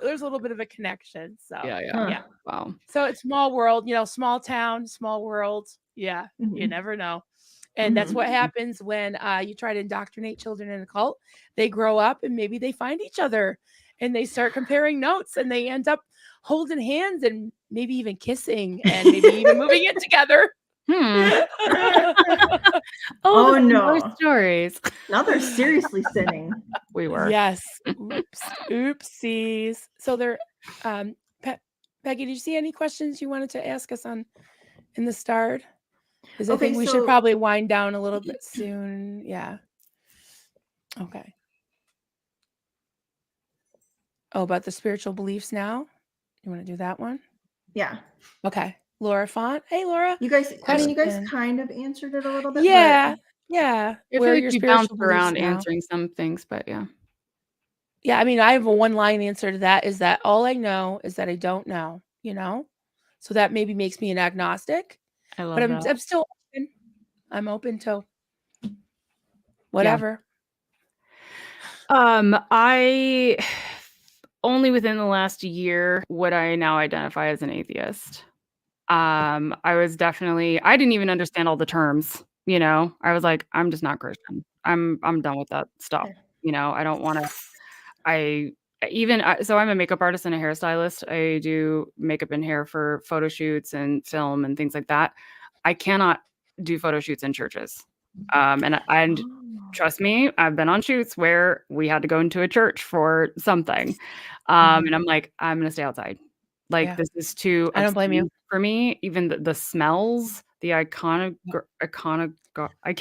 There's a little bit of a connection. So yeah. Wow. So it's small world, small town, small world. Yeah, you never know. And that's what happens when you try to indoctrinate children in a cult. They grow up and maybe they find each other and they start comparing notes and they end up holding hands and maybe even kissing and maybe even moving in together. Oh no. Stories. Now they're seriously sinning. We were. Yes. Oops. Oopsies. So there, Peggy, did you see any questions you wanted to ask us in the start? Because I think we should probably wind down a little bit soon. Yeah. Okay. Oh, about the spiritual beliefs now? You want to do that one? Yeah. Okay. Laura Font. Hey, Laura. You guys, I mean, you guys kind of answered it a little bit. Yeah. Yeah. I feel like you bounced around answering some things, but yeah. Yeah. I mean, I have a one-line answer to that is that all I know is that I don't know, you know? So that maybe makes me an agnostic. I love that. But I'm still open. I'm open to whatever. Yeah. I only within the last year would I now identify as an atheist. I was definitely, I didn't even understand all the terms, you know. I was like, I'm just not Christian. I'm done with that stuff. You know, I don't want to, so I'm a makeup artist and a hairstylist. I do makeup and hair for photo shoots and film and things like that. I cannot do photo shoots in churches. And trust me, I've been on shoots where we had to go into a church for something. And I'm like, I'm going to stay outside. Like, this is too, I don't blame you. For me, even the smells, the I can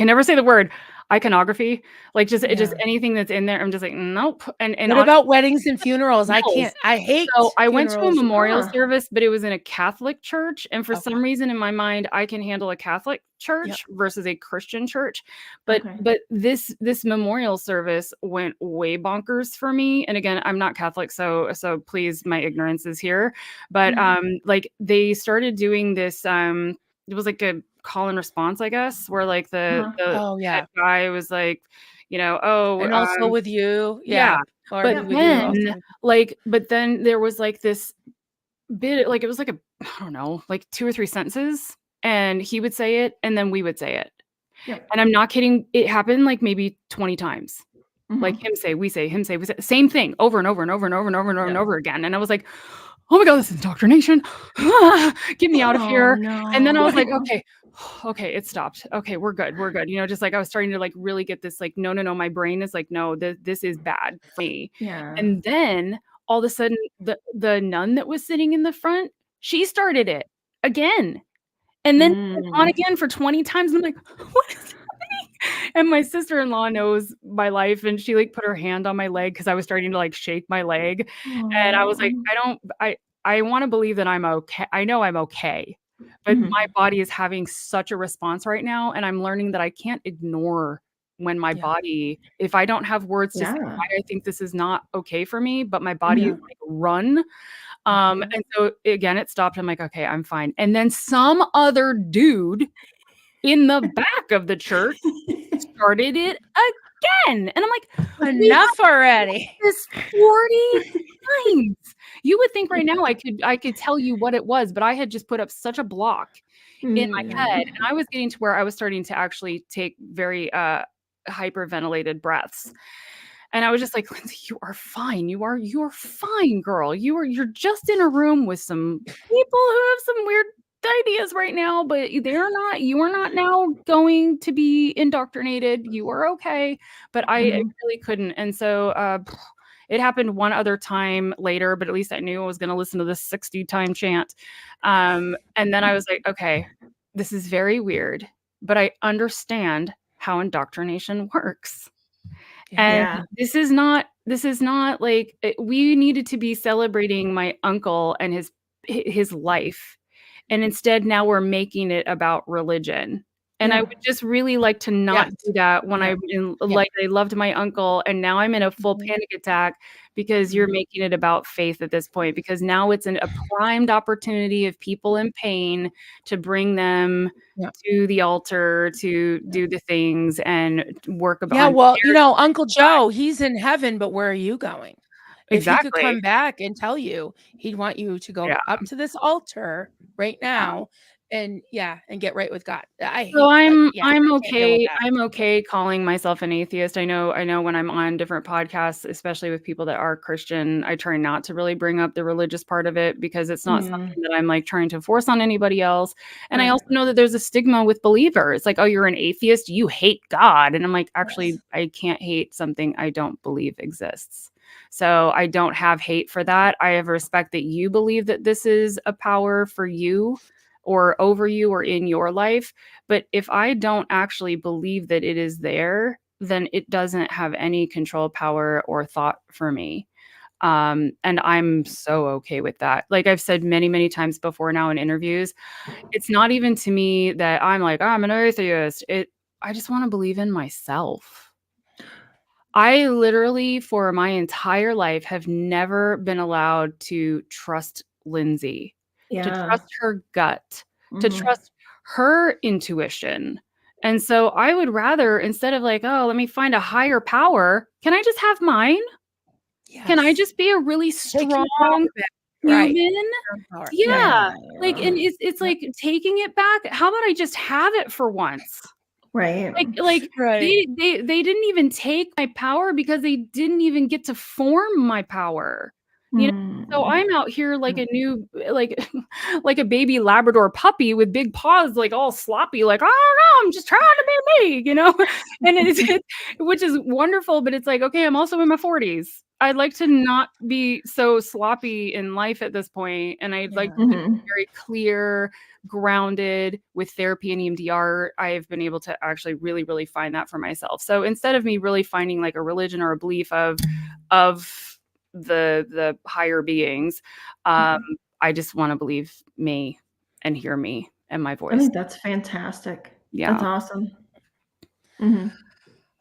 never say the word iconography, like just anything that's in there. I'm just like, nope. And what about weddings and funerals? I hate. So I went to a memorial service, but it was in a Catholic church. And for some reason in my mind, I can handle a Catholic church versus a Christian church. But this memorial service went way bonkers for me. And again, I'm not Catholic, so please, my ignorance is here. But like they started doing this, it was like a call and response, I guess, where like the head guy was like, you know, and also with you. But then there was like this bit, like it was like I don't know, like 2 or 3 sentences, and he would say it and then we would say it. And I'm not kidding, it happened like maybe 20 times. Like him say, we say, him say, we say, same thing over and over and over and over and over and over and over again. And I was like, oh my God, this is indoctrination. Get me out of here. No. And then I was like, okay, it stopped. Okay, we're good. You know, just like I was starting to like really get this like, no, my brain is like, no, this is bad for me. Yeah. And then all of a sudden the nun that was sitting in the front, she started it again. And then on again for 20 times. And I'm like, what is happening? And my sister-in-law knows my life, and she like put her hand on my leg because I was starting to like shake my leg. And I was like, I want to believe that I'm okay. I know I'm okay, but my body is having such a response right now. And I'm learning that I can't ignore when my body, if I don't have words to say why I think this is not okay for me, but my body is like run. And so again, it stopped. I'm like, okay, I'm fine. And then some other dude in the back of the church started it again. And I'm like, enough already. This 40 times. You would think right now I could tell you what it was, but I had just put up such a block in my head. And I was getting to where I was starting to actually take very hyperventilated breaths. And I was just like, Lindsey, you are fine. You're fine, girl. You're just in a room with some people who have some weird ideas right now, but you are not now going to be indoctrinated. You are okay. But I really couldn't. And so it happened one other time later, but at least I knew I was going to listen to this 60-time chant. And then I was like, okay, this is very weird, but I understand how indoctrination works. And this is not like, we needed to be celebrating my uncle and his life. And instead now we're making it about religion. And I would just really like to not do that when I loved my uncle, and now I'm in a full panic attack because you're making it about faith at this point, because now it's a primed opportunity of people in pain to bring them to the altar to do the things and work about. Yeah, well, you know, Uncle Joe, he's in heaven, but where are you going? Exactly. If he could come back and tell you, he'd want you to go up to this altar right now and get right with God. I So hate like, I'm I can't deal with okay. that. I'm okay calling myself an atheist. I know when I'm on different podcasts, especially with people that are Christian, I try not to really bring up the religious part of it because it's not something that I'm like trying to force on anybody else. And I Right. also know that there's a stigma with believers. Like, oh, you're an atheist, you hate God. And I'm like, actually, Yes. I can't hate something I don't believe exists. So I don't have hate for that. I have respect that you believe that this is a power for you or over you or in your life. But if I don't actually believe that it is there, then it doesn't have any control, power, or thought for me. And I'm so okay with that. Like I've said many, many times before now in interviews, it's not even to me that I'm like, I'm an atheist. I just want to believe in myself. I literally, for my entire life, have never been allowed to trust Lindsey, to Yeah. trust her gut, to trust her intuition. And so I would rather, instead of like, oh, let me find a higher power, can I just have mine? Can I Yes. just be a really Take your power strong back. Right. human? Power. Yeah. Like, Yeah. and it's like taking it back. How about I just have it for once? Right. Like Right. they didn't even take my power because they didn't even get to form my power. You know? So I'm out here like a new like like a baby Labrador puppy with big paws, like all sloppy, like I don't know, I'm just trying to be me, you know? And which is wonderful, but it's like, okay, I'm also in my 40s. I'd like to not be so sloppy in life at this point, and I'd like to be very clear, grounded with therapy and EMDR. I've been able to actually really, really find that for myself. So instead of me really finding like a religion or a belief of the higher beings, I just want to believe me and hear me and my I voice. think that's fantastic. Yeah. That's awesome. Mm-hmm.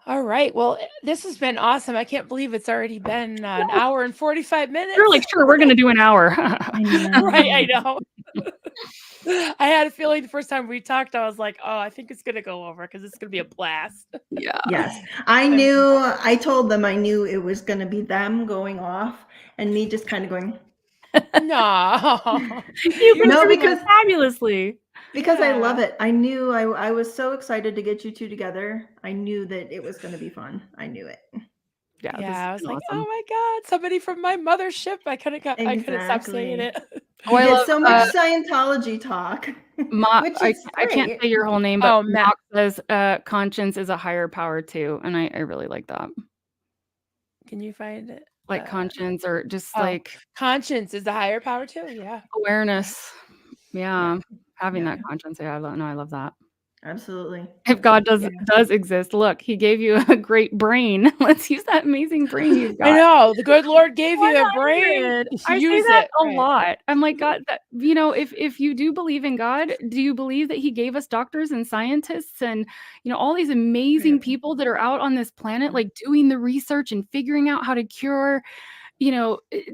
All right. Well, this has been awesome. I can't believe it's already been an hour and 45 minutes. You're like, sure, we're going to do an hour. I know. Right. I know. I had a feeling the first time we talked, I was like, oh, I think it's going to go over because it's going to be a blast. Yeah. Yes. I told them I knew it was going to be them going off and me just kind of going, No. You You're can No, do because- it fabulously. because I love it. I knew I was so excited to get you two together. I knew that it was going to be fun. I knew it. Yeah, this Yeah, I has was been like, awesome. oh my God, somebody from my mothership. I couldn't stop saying Exactly. it. You Oh, I did love so much Scientology talk, which is I can't great. say your whole name, but Oh, Matt. Mock says conscience is a higher power too, and I really like that. Can you find it? Like conscience or just Oh, like conscience is the higher power too. Yeah. awareness. Yeah, having Yeah. that conscience. Yeah, I love that. Absolutely. If God does exist, look, he gave you a great brain. Let's use that amazing brain you've got. I know. The good Lord gave you a brain. 100. I say Use that it. a lot. I'm like, God, if you do believe in God, do you believe that he gave us doctors and scientists and, all these amazing people that are out on this planet, like doing the research and figuring out how to cure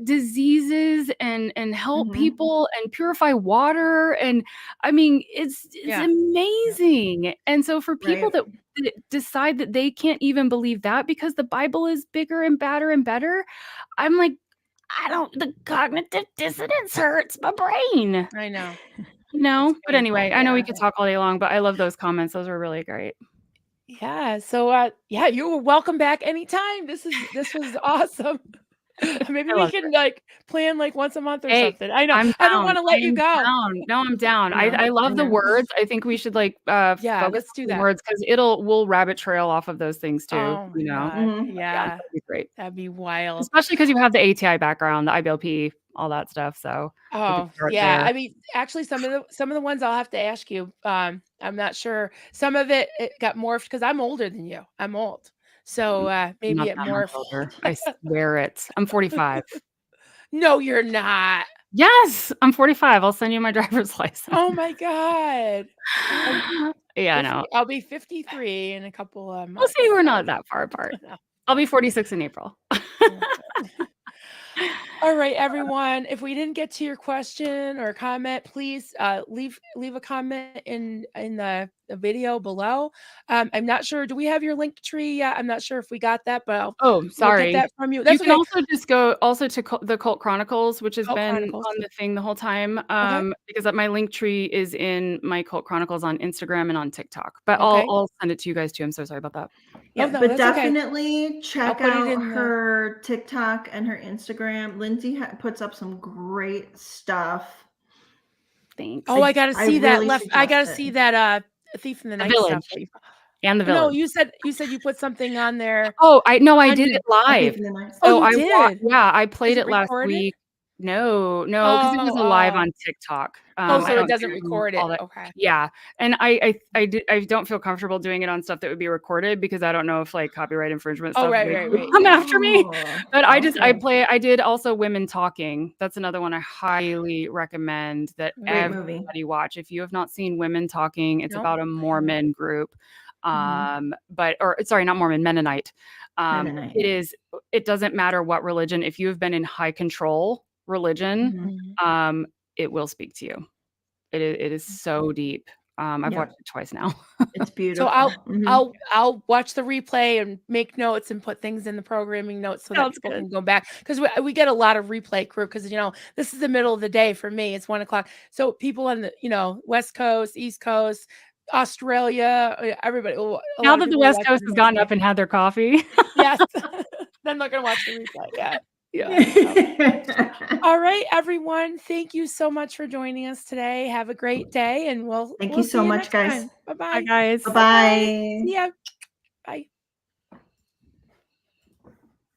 diseases and help people and purify water, and I mean it's amazing. And so for people that decide that they can't even believe that because the Bible is bigger and badder and better, I'm like, the cognitive dissonance hurts my brain. I know. But anyway, I know we could talk all day long, but I love those comments. Those were really great. Yeah. So you're welcome back anytime. This was awesome. Maybe we can plan once a month or something. I know. I don't want to let you go. No, I'm down. I love the words. I think we should focus let's do on that. the words because we'll rabbit trail off of those things too. Oh my God. Yeah. That'd be great. That'd be wild. Especially because you have the ATI background, the IBLP, all that stuff. So yeah. I mean, actually some of the ones I'll have to ask you. I'm not sure. Some of it got morphed because I'm older than you. I'm old. So maybe it morphed. Older. I swear it. I'm 45. No, you're not. Yes, I'm 45. I'll send you my driver's license. Oh my God. Yeah, I know. I'll be 53 in a couple of months. We'll see. We're not that far apart. No. I'll be 46 in April. All right, everyone. If we didn't get to your question or comment, please leave a comment in the video below. I'm not sure. Do we have your link tree yet? I'm not sure if we got that, but Oh, we'll sorry. get that from you. You That's can okay. also just go to the Cult Chronicles, which has Cult been Chronicles. on the thing the whole time. Okay. Because my link tree is in my Cult Chronicles on Instagram and on TikTok. But Okay. I'll send it to you guys too. I'm so sorry about that. Yeah, no, but that's okay. definitely check put it out in the- her TikTok and her Instagram. Lindsey puts up some great stuff. Thanks. Oh, I gotta see that. really I gotta suggest see it. that Thief in the Night Village. stuff. And the No, Village. you said you put something on there. Oh, I on did your- it live. Thief in the Night. Oh, So you did? Yeah, I played Is it it last recorded? week. No, because it was live on TikTok. Oh, so I it don't doesn't do record all it. that. Okay. Yeah, and I don't feel comfortable doing it on stuff that would be recorded because I don't know if like copyright infringement stuff right, would right. come after me. But Okay. I did also Women Talking. That's another one I highly recommend that Great movie. everybody watch. If you have not seen Women Talking, it's Nope. about a Mormon group. Sorry, not Mormon, Mennonite. Mennonite. It doesn't matter what religion. If you have been in high control religion, Mhm. it will speak to you. It is so deep. I've watched it twice now. It's beautiful. So I'll watch the replay and make notes and put things in the programming notes so that Sounds people good. can go back, because we get a lot of replay crew, because this is the middle of the day for me. It's 1:00, so people on the West Coast, East Coast, Australia, everybody. Now that the West Coast has gotten up and had their coffee. Yes, then they're gonna watch the replay. Yeah. Yeah. All right, everyone. Thank you so much for joining us today. Have a great day, and we'll Thank you so see much, next guys. time. Bye-bye. Bye, guys. Bye-bye. See ya. Bye.